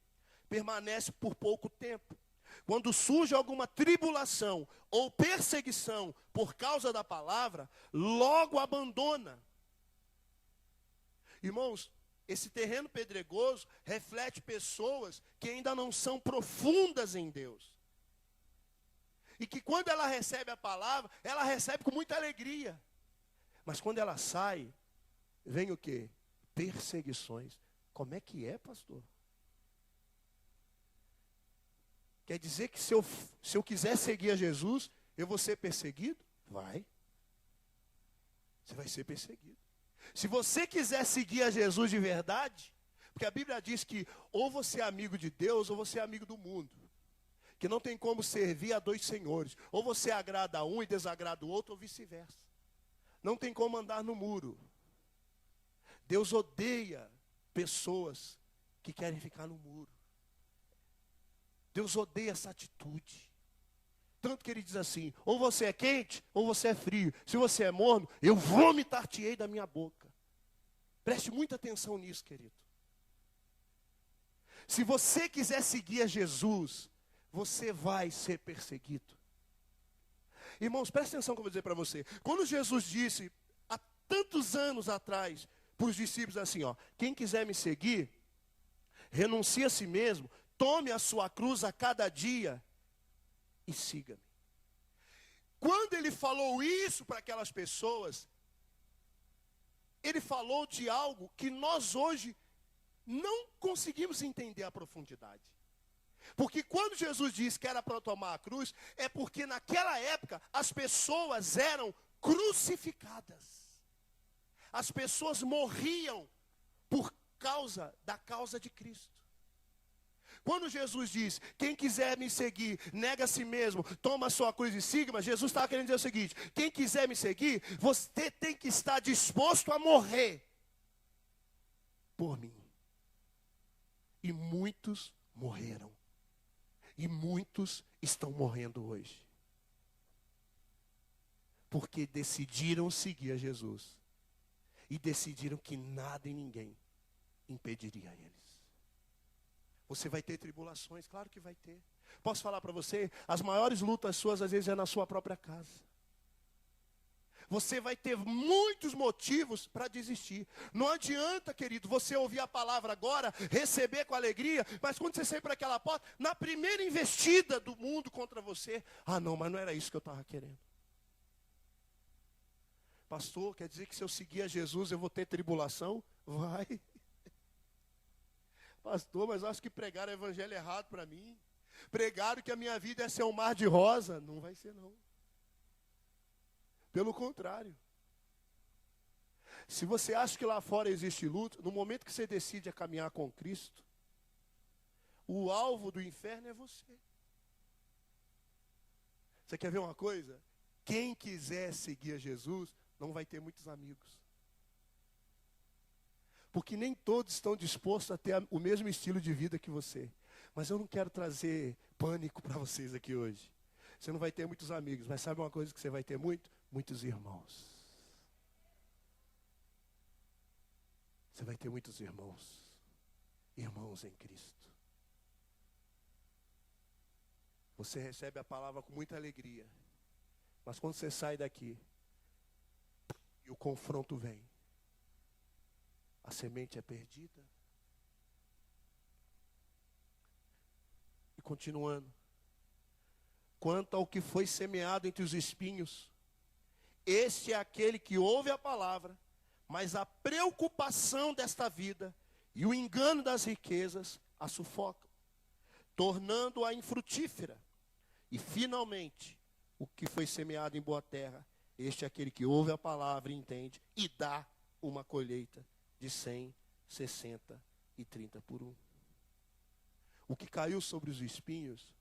permanece por pouco tempo. Quando surge alguma tribulação ou perseguição por causa da palavra, logo abandona. Irmãos, esse terreno pedregoso reflete pessoas que ainda não são profundas em Deus. E que quando ela recebe a palavra, ela recebe com muita alegria. Mas quando ela sai, vem o quê? Perseguições. Como é que é, pastor? Quer dizer que se eu quiser seguir a Jesus, eu vou ser perseguido? Vai. Você vai ser perseguido. Se você quiser seguir a Jesus de verdade, Porque a Bíblia diz que ou você é amigo de Deus ou você é amigo do mundo. Que não tem como servir a dois senhores. Ou você agrada a um e desagrada o outro, ou vice-versa. Não tem como andar no muro. Deus odeia pessoas que querem ficar no muro. Deus odeia essa atitude. Tanto que ele diz assim, ou você é quente, ou você é frio. Se você é morno, eu vomitar-te-ei da minha boca. Preste muita atenção nisso, querido. Se você quiser seguir a Jesus, você vai ser perseguido. Irmãos, preste atenção no que eu vou dizer para você. Quando Jesus disse, há tantos anos atrás, para os discípulos assim, ó, quem quiser me seguir, renuncie a si mesmo, tome a sua cruz a cada dia e siga-me. Quando ele falou isso para aquelas pessoas, ele falou de algo que nós hoje não conseguimos entender a profundidade. Porque quando Jesus disse que era para tomar a cruz, é porque naquela época as pessoas eram crucificadas. As pessoas morriam por causa da causa de Cristo. Quando Jesus diz, quem quiser me seguir, nega a si mesmo, toma a sua cruz e siga-me, Jesus estava querendo dizer o seguinte, quem quiser me seguir, você tem que estar disposto a morrer por mim. E muitos morreram. E muitos estão morrendo hoje. Porque decidiram seguir a Jesus. E decidiram que nada e ninguém impediria eles. Você vai ter tribulações, claro que vai ter. Posso falar para você, as maiores lutas suas às vezes é na sua própria casa. Você vai ter muitos motivos para desistir. Não adianta, querido, você ouvir a palavra agora, receber com alegria, mas quando você sair para aquela porta, na primeira investida do mundo contra você, não, mas não era isso que eu estava querendo. Pastor, quer dizer que se eu seguir a Jesus eu vou ter tribulação? Vai. Pastor, mas eu acho que pregaram o evangelho errado para mim. Pregaram que a minha vida é ser um mar de rosa. Não vai ser, não. Pelo contrário. Se você acha que lá fora existe luta, no momento que você decide a caminhar com Cristo, o alvo do inferno é você. Você quer ver uma coisa? Quem quiser seguir a Jesus, não vai ter muitos amigos. Porque nem todos estão dispostos a ter o mesmo estilo de vida que você. Mas eu não quero trazer pânico para vocês aqui hoje. Você não vai ter muitos amigos, mas sabe uma coisa que você vai ter muito? Muitos irmãos. Você vai ter muitos irmãos. Irmãos em Cristo. Você recebe a palavra com muita alegria. Mas quando você sai daqui, e o confronto vem, a semente é perdida. E continuando. Quanto ao que foi semeado entre os espinhos, este é aquele que ouve a palavra, mas a preocupação desta vida e o engano das riquezas a sufocam, tornando-a infrutífera. E finalmente, o que foi semeado em boa terra, este é aquele que ouve a palavra e entende e dá uma colheita de 100, 60 e 30 por 1. O que caiu sobre os espinhos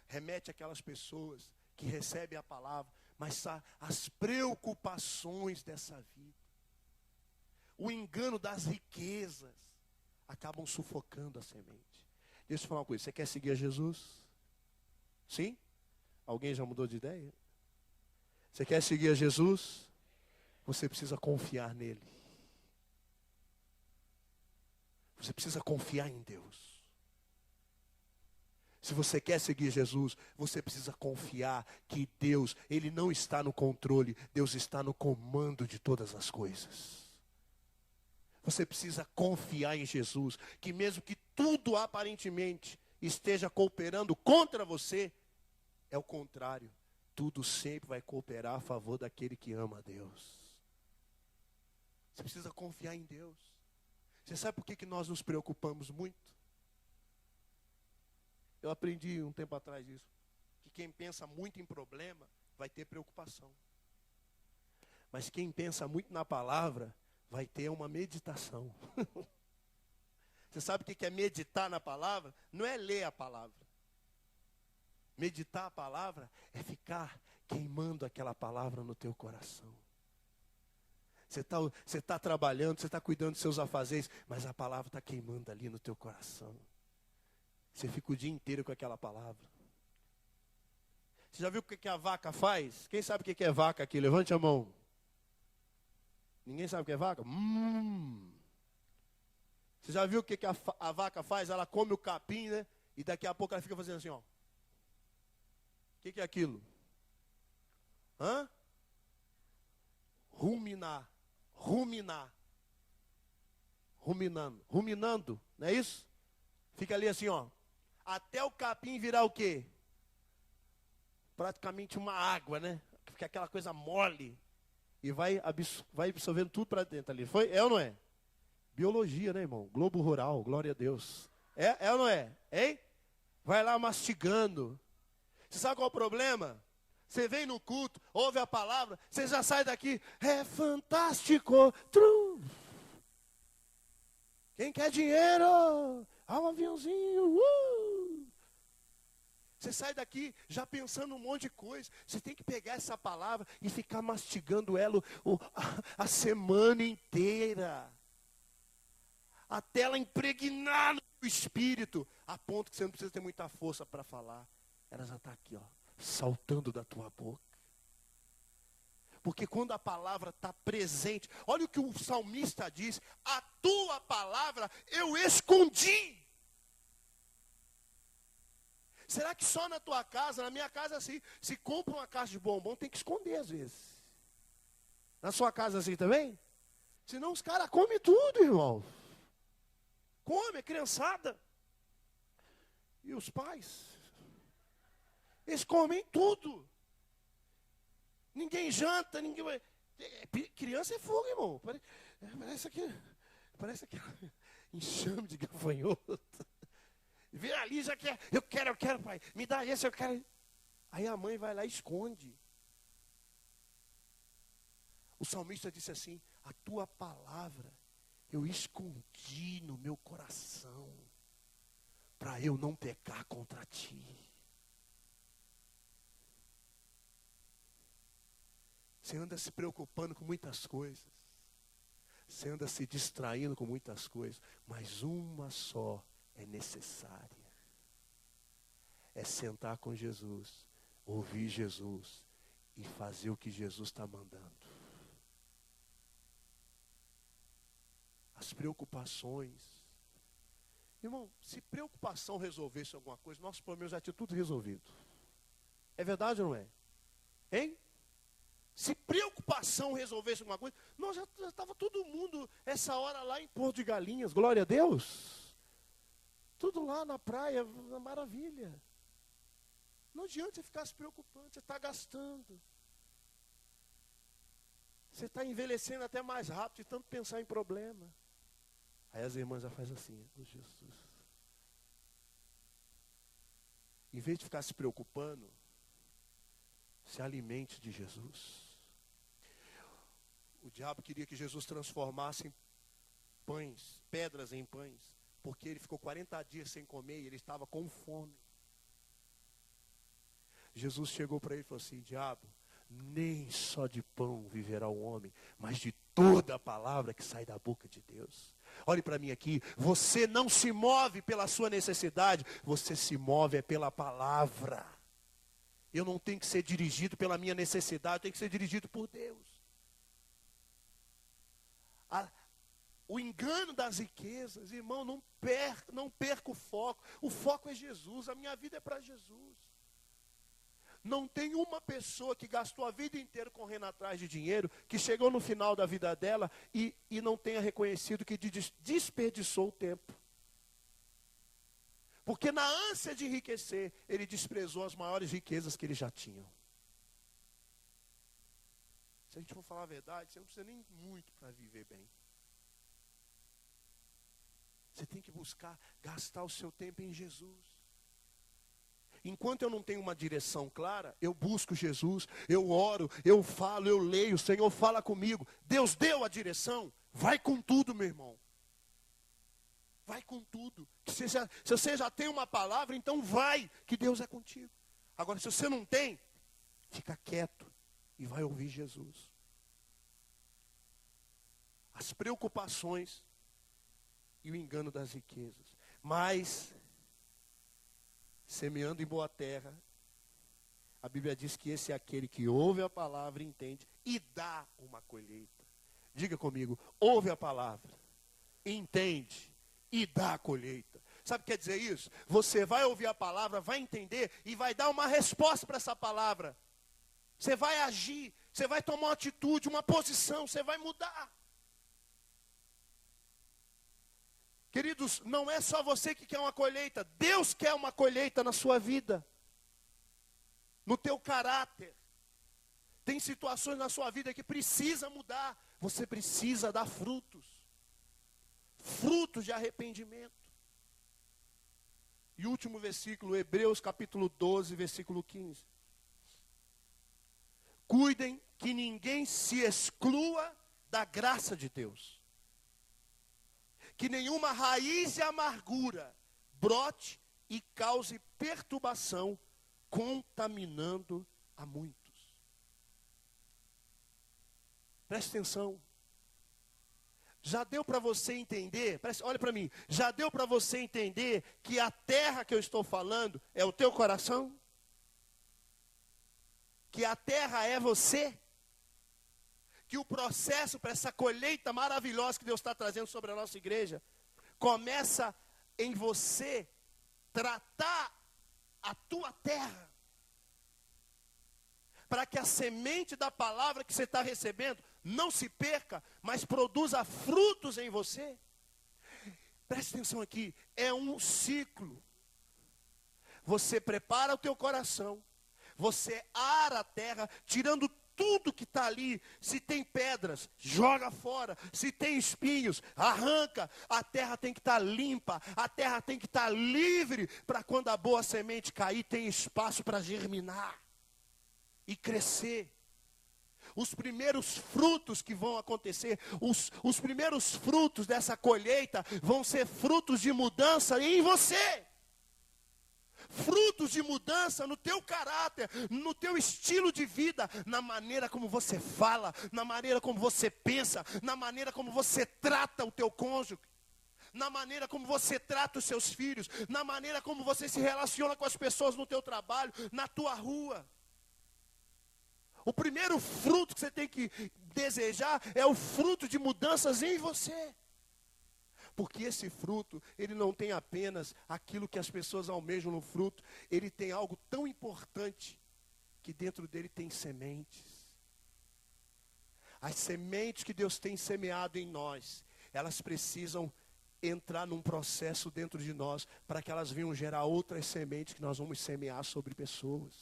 remete àquelas pessoas que recebem a palavra, mas as preocupações dessa vida, o engano das riquezas, acabam sufocando a semente. Deixa eu falar uma coisa, você quer seguir a Jesus? Sim? Alguém já mudou de ideia? Você quer seguir a Jesus? Você precisa confiar nele. Você precisa confiar em Deus. Se você quer seguir Jesus, você precisa confiar que Deus, Ele não está no controle, Deus está no comando de todas as coisas. Você precisa confiar em Jesus, que mesmo que tudo aparentemente esteja cooperando contra você, é o contrário. Tudo sempre vai cooperar a favor daquele que ama a Deus. Você precisa confiar em Deus. Você sabe por que nós nos preocupamos muito? Eu aprendi um tempo atrás isso. Que quem pensa muito em problema vai ter preocupação. Mas quem pensa muito na palavra vai ter uma meditação. Você sabe o que é meditar na palavra? Não é ler a palavra. Meditar a palavra é ficar queimando aquela palavra no teu coração. Você tá trabalhando, você está cuidando dos seus afazeres, mas a palavra está queimando ali no teu coração. Você fica o dia inteiro com aquela palavra. Você já viu o que a vaca faz? Quem sabe o que é vaca aqui? Levante a mão. Ninguém sabe o que é vaca? Você já viu o que a vaca faz? Ela come o capim, né? E daqui a pouco ela fica fazendo assim, ó. O que é aquilo? Hã? Ruminar. Ruminando, não é isso? Fica ali assim, ó. Até o capim virar o quê? Praticamente uma água, né? Fica aquela coisa mole. E vai absorvendo tudo para dentro ali. É ou não é? Biologia, né, irmão? Globo rural, glória a Deus. É ou não é? Hein? Vai lá mastigando. Você sabe qual é o problema? Você vem no culto, ouve a palavra, você já sai daqui, é fantástico. Trum. Quem quer dinheiro? Há um aviãozinho. Você sai daqui já pensando um monte de coisa. Você tem que pegar essa palavra e ficar mastigando ela a semana inteira. Até ela impregnar no espírito, a ponto que você não precisa ter muita força para falar. Ela já está aqui, ó, saltando da tua boca. Porque quando a palavra está presente, olha o que o salmista diz: a tua palavra eu escondi. Será que só na tua casa, na minha casa assim, se compra uma caixa de bombom, tem que esconder às vezes? Na sua casa assim também? Senão os caras comem tudo, irmão. Come, a criançada. E os pais? Eles comem tudo. Ninguém janta, ninguém... Criança é fogo, irmão. Parece que enxame de gafanhoto. Vê ali, já quer, eu quero, pai. Me dá esse, eu quero. Aí a mãe vai lá e esconde. O salmista disse assim: a tua palavra eu escondi no meu coração, para eu não pecar contra ti. Você anda se preocupando com muitas coisas. Você anda se distraindo com muitas coisas. Mas uma só é necessária. É sentar com Jesus, ouvir Jesus e fazer o que Jesus está mandando. As preocupações. Irmão, se preocupação resolvesse alguma coisa, nossos problemas já tinham tudo resolvido. É verdade ou não é? Hein? Se preocupação resolvesse alguma coisa, nós já estava todo mundo essa hora lá em Porto de Galinhas, glória a Deus. Tudo lá na praia, na maravilha. Não adianta você ficar se preocupando, você está gastando. Você está envelhecendo até mais rápido de tanto pensar em problema. Aí as irmãs já fazem assim, oh, Jesus. Em vez de ficar se preocupando, se alimente de Jesus. O diabo queria que Jesus transformasse pães, pedras em pães, porque ele ficou 40 dias sem comer e ele estava com fome. Jesus chegou para ele e falou assim: diabo, nem só de pão viverá o homem, mas de toda a palavra que sai da boca de Deus. Olhe para mim aqui, você não se move pela sua necessidade, você se move pela palavra. Eu não tenho que ser dirigido pela minha necessidade, eu tenho que ser dirigido por Deus. O engano das riquezas, irmão, não perca o foco. O foco é Jesus, a minha vida é para Jesus. Não tem uma pessoa que gastou a vida inteira correndo atrás de dinheiro, que chegou no final da vida dela e não tenha reconhecido que desperdiçou o tempo. Porque na ânsia de enriquecer, ele desprezou as maiores riquezas que ele já tinha. Se a gente for falar a verdade, você não precisa nem muito para viver bem. Você tem que buscar gastar o seu tempo em Jesus. Enquanto eu não tenho uma direção clara, eu busco Jesus, eu oro, eu falo, eu leio, o Senhor fala comigo. Deus deu a direção, vai com tudo, meu irmão. Vai com tudo. Se você já tem uma palavra, então vai, que Deus é contigo. Agora, se você não tem, fica quieto e vai ouvir Jesus. As preocupações e o engano das riquezas. Mas, semeando em boa terra, a Bíblia diz que esse é aquele que ouve a palavra, entende e dá uma colheita. Diga comigo, ouve a palavra, entende e dá a colheita. Sabe o que quer dizer isso? Você vai ouvir a palavra, vai entender e vai dar uma resposta para essa palavra. Você vai agir, você vai tomar uma atitude, uma posição, você vai mudar. Queridos, não é só você que quer uma colheita, Deus quer uma colheita na sua vida. No teu caráter. Tem situações na sua vida que precisa mudar. Você precisa dar frutos. Frutos de arrependimento. E último versículo, Hebreus capítulo 12, versículo 15. Cuidem que ninguém se exclua da graça de Deus. Que nenhuma raiz de amargura brote e cause perturbação, contaminando a muitos. Preste atenção. Já deu para você entender, olha para mim, já deu para você entender que a terra que eu estou falando é o teu coração? Que a terra é você? Que o processo para essa colheita maravilhosa que Deus está trazendo sobre a nossa igreja, começa em você tratar a tua terra, para que a semente da palavra que você está recebendo não se perca, mas produza frutos em você. Preste atenção aqui, é um ciclo. Você prepara o teu coração, você ara a terra, tirando tudo que está ali. Se tem pedras, joga fora. Se tem espinhos, arranca. A terra tem que estar limpa, a terra tem que estar livre, para quando a boa semente cair, tem espaço para germinar e crescer. Os primeiros frutos que vão acontecer, os primeiros frutos dessa colheita vão ser frutos de mudança em você. Frutos de mudança no teu caráter, no teu estilo de vida, na maneira como você fala, na maneira como você pensa, na maneira como você trata o teu cônjuge, na maneira como você trata os seus filhos, na maneira como você se relaciona com as pessoas no teu trabalho, na tua rua. O primeiro fruto que você tem que desejar é o fruto de mudanças em você. Porque esse fruto, ele não tem apenas aquilo que as pessoas almejam no fruto, ele tem algo tão importante, que dentro dele tem sementes. As sementes que Deus tem semeado em nós, elas precisam entrar num processo dentro de nós, para que elas venham gerar outras sementes que nós vamos semear sobre pessoas.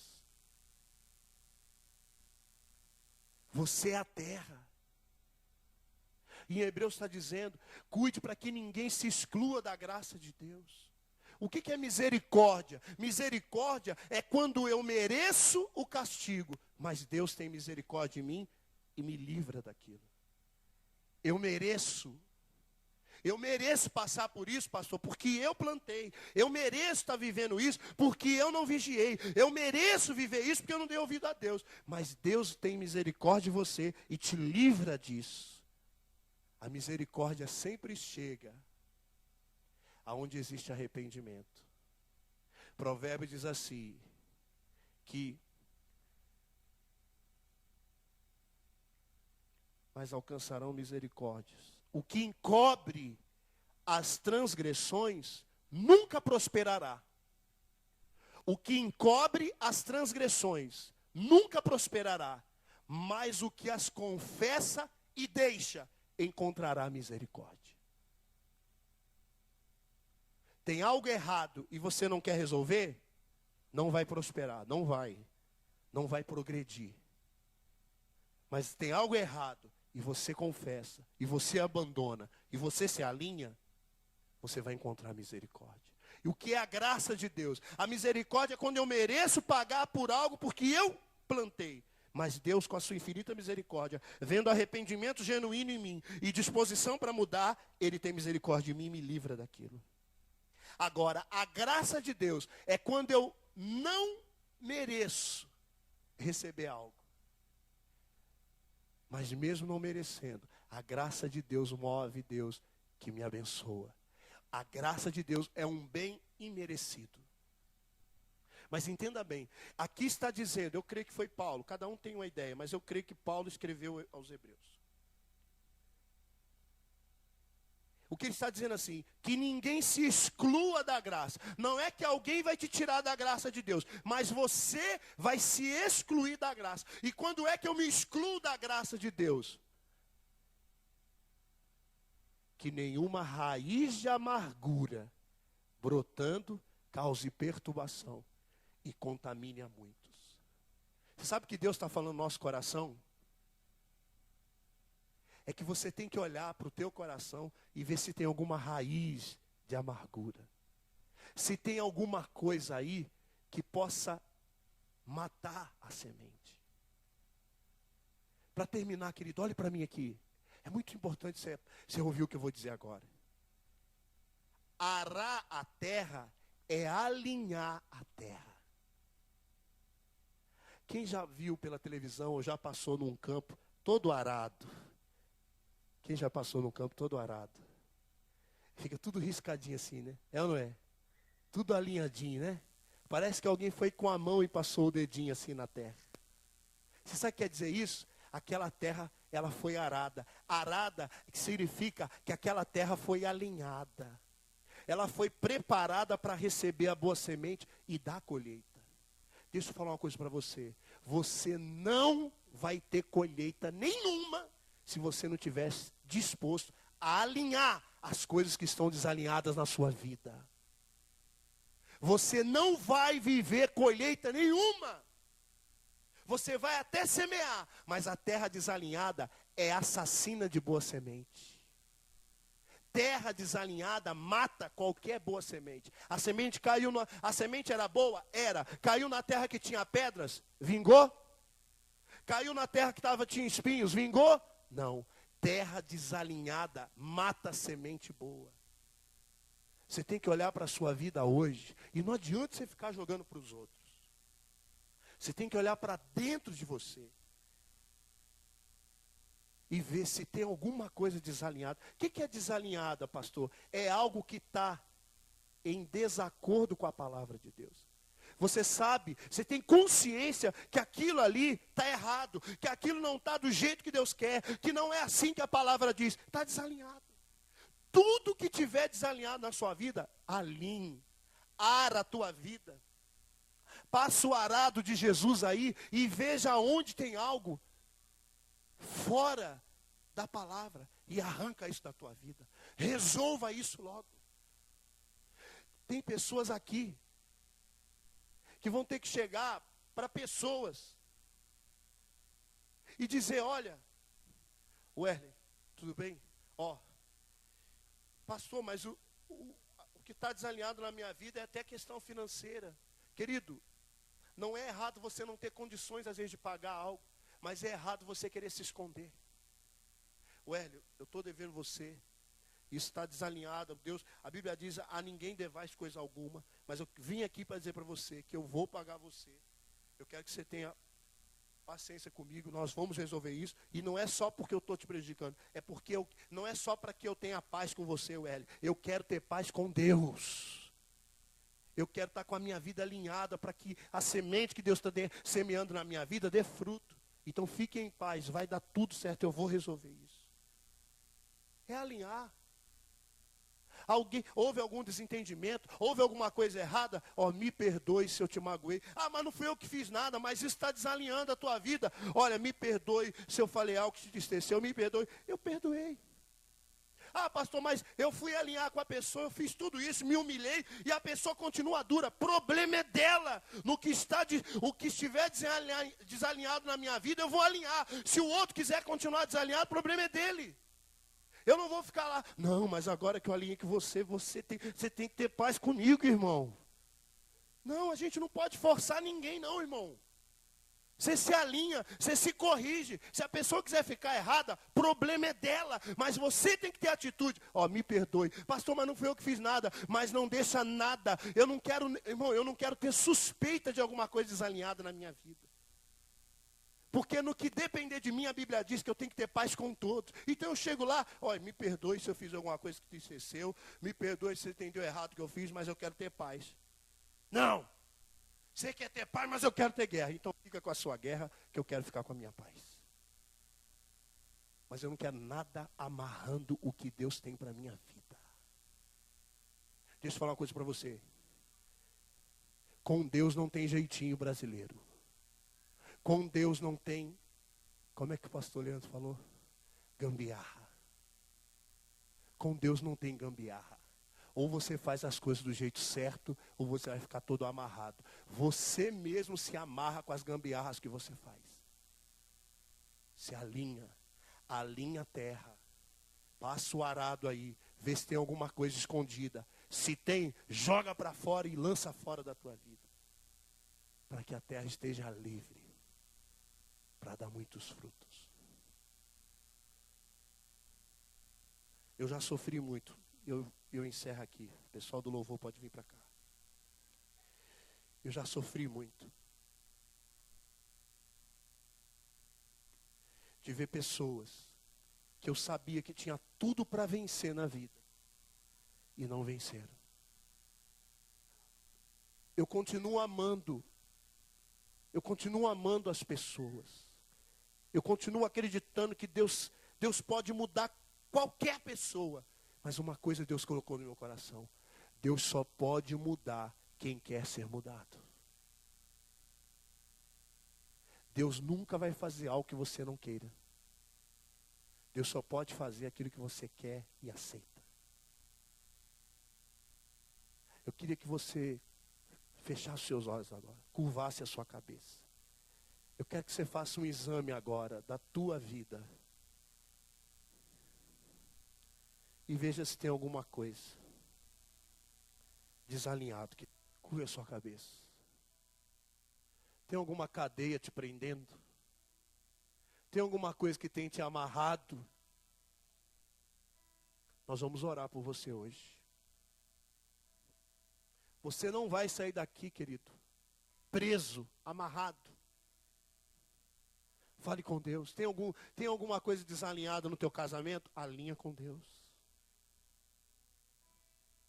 Você é a terra. E em Hebreus está dizendo, cuide para que ninguém se exclua da graça de Deus. O que é misericórdia? Misericórdia é quando eu mereço o castigo, mas Deus tem misericórdia de mim e me livra daquilo. Eu mereço passar por isso, pastor, porque eu plantei. Eu mereço estar vivendo isso, porque eu não vigiei. Eu mereço viver isso, porque eu não dei ouvido a Deus. Mas Deus tem misericórdia de você e te livra disso. A misericórdia sempre chega aonde existe arrependimento. Provérbio diz assim, que mas alcançarão misericórdias. O que encobre as transgressões nunca prosperará. O que encobre as transgressões nunca prosperará, mas o que as confessa e deixa encontrará misericórdia. Tem algo errado e você não quer resolver? Não vai prosperar, não vai progredir. Mas tem algo errado e você confessa, e você abandona, e você se alinha, você vai encontrar misericórdia. E o que é a graça de Deus? A misericórdia é quando eu mereço pagar por algo porque eu plantei. Mas Deus, com a sua infinita misericórdia, vendo arrependimento genuíno em mim e disposição para mudar, Ele tem misericórdia de mim e me livra daquilo. Agora, a graça de Deus é quando eu não mereço receber algo. Mas mesmo não merecendo, a graça de Deus move Deus que me abençoa. A graça de Deus é um bem imerecido. Mas entenda bem, aqui está dizendo, eu creio que foi Paulo, cada um tem uma ideia, mas eu creio que Paulo escreveu aos Hebreus. O que ele está dizendo assim, que ninguém se exclua da graça. Não é que alguém vai te tirar da graça de Deus, mas você vai se excluir da graça. E quando é que eu me excluo da graça de Deus? Que nenhuma raiz de amargura brotando cause perturbação e contamine a muitos. Você sabe o que Deus está falando no nosso coração? É que você tem que olhar para o teu coração e ver se tem alguma raiz de amargura. Se tem alguma coisa aí que possa matar a semente. Para terminar, querido, olhe para mim aqui. É muito importante você ouvir o que eu vou dizer agora. Arar a terra é alinhar a terra. Quem já viu pela televisão ou já passou num campo todo arado? Quem já passou num campo todo arado? Fica tudo riscadinho assim, né? É ou não é? Tudo alinhadinho, né? Parece que alguém foi com a mão e passou o dedinho assim na terra. Você sabe o que quer dizer isso? Aquela terra, ela foi arada. Arada significa que aquela terra foi alinhada. Ela foi preparada para receber a boa semente e dar a colheita. Deixa eu falar uma coisa para você. Você não vai ter colheita nenhuma se você não estiver disposto a alinhar as coisas que estão desalinhadas na sua vida. Você não vai viver colheita nenhuma. Você vai até semear, mas a terra desalinhada é assassina de boa semente. Terra desalinhada mata qualquer boa semente. A semente caiu, a semente era boa? Era. Caiu na terra que tinha pedras? Vingou? Caiu na terra que tinha espinhos? Vingou? Não. Terra desalinhada mata a semente boa. Você tem que olhar para a sua vida hoje. E não adianta você ficar jogando para os outros. Você tem que olhar para dentro de você. E ver se tem alguma coisa desalinhada. O que é desalinhada, pastor? É algo que está em desacordo com a palavra de Deus. Você sabe, você tem consciência que aquilo ali está errado, que aquilo não está do jeito que Deus quer, que não é assim que a palavra diz. Está desalinhado. Tudo que tiver desalinhado na sua vida, alinhe, ara a tua vida. Passa o arado de Jesus aí e veja onde tem algo fora da palavra e arranca isso da tua vida. Resolva isso logo. Tem pessoas aqui que vão ter que chegar para pessoas e dizer, olha, Werner, tudo bem? Ó, pastor, mas o que está desalinhado na minha vida é até questão financeira. Querido, não é errado você não ter condições às vezes de pagar algo. Mas é errado você querer se esconder. Hélio, eu estou devendo você. Isso está desalinhado. Deus, a Bíblia diz, a ninguém devais coisa alguma. Mas eu vim aqui para dizer para você que eu vou pagar você. Eu quero que você tenha paciência comigo. Nós vamos resolver isso. E não é só porque eu estou te prejudicando. É porque não é só para que eu tenha paz com você, Hélio. Eu quero ter paz com Deus. Eu quero estar com a minha vida alinhada para que a semente que Deus está semeando na minha vida dê fruto. Então fique em paz, vai dar tudo certo, eu vou resolver isso. É alinhar. Houve algum desentendimento, houve alguma coisa errada, me perdoe se eu te magoei. Mas não fui eu que fiz nada, mas isso está desalinhando a tua vida. Olha, me perdoe se eu falei algo que te entristeceu, me perdoe. Eu perdoei. Pastor, mas eu fui alinhar com a pessoa, eu fiz tudo isso, me humilhei e a pessoa continua dura. Problema é dela. O que estiver desalinhado na minha vida, eu vou alinhar. Se o outro quiser continuar desalinhado, o problema é dele. Eu não vou ficar lá. Não, mas agora que eu alinhei com você tem que ter paz comigo, irmão. Não, a gente não pode forçar ninguém não, irmão. Você se alinha, você se corrige. Se a pessoa quiser ficar errada, problema é dela. Mas você tem que ter atitude. Ó, me perdoe. Pastor, mas não foi eu que fiz nada. Mas não deixa nada. Eu não quero, irmão, eu não quero ter suspeita de alguma coisa desalinhada na minha vida. Porque no que depender de mim, a Bíblia diz que eu tenho que ter paz com todos. Então eu chego lá, ó, me perdoe se eu fiz alguma coisa que te esqueceu. Me perdoe se você entendeu errado o que eu fiz, mas eu quero ter paz. Não. Você quer ter paz, mas eu quero ter guerra. Então fica com a sua guerra, que eu quero ficar com a minha paz. Mas eu não quero nada amarrando o que Deus tem para a minha vida. Deixa eu falar uma coisa para você. Com Deus não tem jeitinho brasileiro. Com Deus não tem, como é que o pastor Leandro falou? Gambiarra. Com Deus não tem gambiarra. Ou você faz as coisas do jeito certo, ou você vai ficar todo amarrado. Você mesmo se amarra com as gambiarras que você faz. Se alinha a terra. Passa o arado aí, vê se tem alguma coisa escondida. Se tem, joga para fora e lança fora da tua vida. Para que a terra esteja livre. Para dar muitos frutos. Eu já sofri muito. Eu encerro aqui. O pessoal do louvor pode vir para cá. Eu já sofri muito. De ver pessoas que eu sabia que tinha tudo para vencer na vida. E não venceram. Eu continuo amando. Eu continuo amando as pessoas. Eu continuo acreditando que Deus pode mudar qualquer pessoa. Mas uma coisa Deus colocou no meu coração. Deus só pode mudar quem quer ser mudado. Deus nunca vai fazer algo que você não queira. Deus só pode fazer aquilo que você quer e aceita. Eu queria que você fechasse seus olhos agora. Curvasse a sua cabeça. Eu quero que você faça um exame agora da tua vida. E veja se tem alguma coisa desalinhado que curva a sua cabeça. Tem alguma cadeia te prendendo? Tem alguma coisa que tem te amarrado? Nós vamos orar por você hoje. Você não vai sair daqui, querido, preso, amarrado. Fale com Deus. Tem alguma coisa desalinhada no teu casamento? Alinha com Deus.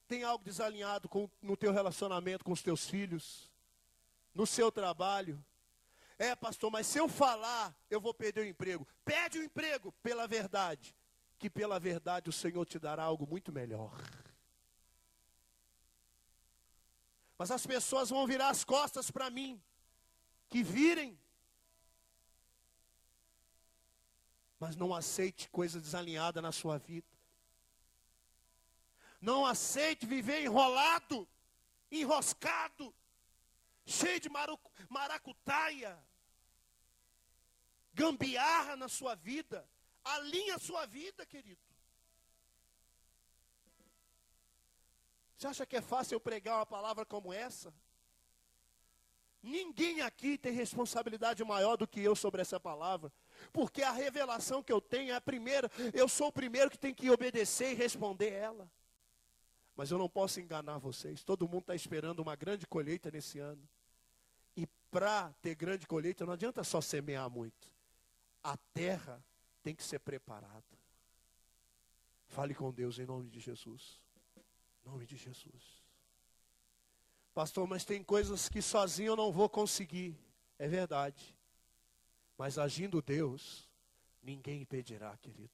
Tem algo desalinhado no teu relacionamento com os teus filhos? No seu trabalho? É, pastor, mas se eu falar, eu vou perder o emprego. Pede o emprego pela verdade. Que pela verdade o Senhor te dará algo muito melhor. Mas as pessoas vão virar as costas para mim. Que virem. Mas não aceite coisa desalinhada na sua vida. Não aceite viver enrolado, enroscado, cheio de maracutaia, gambiarra na sua vida. Alinha a sua vida, querido. Você acha que é fácil eu pregar uma palavra como essa? Ninguém aqui tem responsabilidade maior do que eu sobre essa palavra. Porque a revelação que eu tenho é a primeira. Eu sou o primeiro que tem que obedecer e responder ela. Mas eu não posso enganar vocês. Todo mundo está esperando uma grande colheita nesse ano. E para ter grande colheita não adianta só semear muito. A terra tem que ser preparada. Fale com Deus em nome de Jesus. Em nome de Jesus. Pastor, mas tem coisas que sozinho eu não vou conseguir. É verdade. Mas agindo Deus, ninguém impedirá, querido.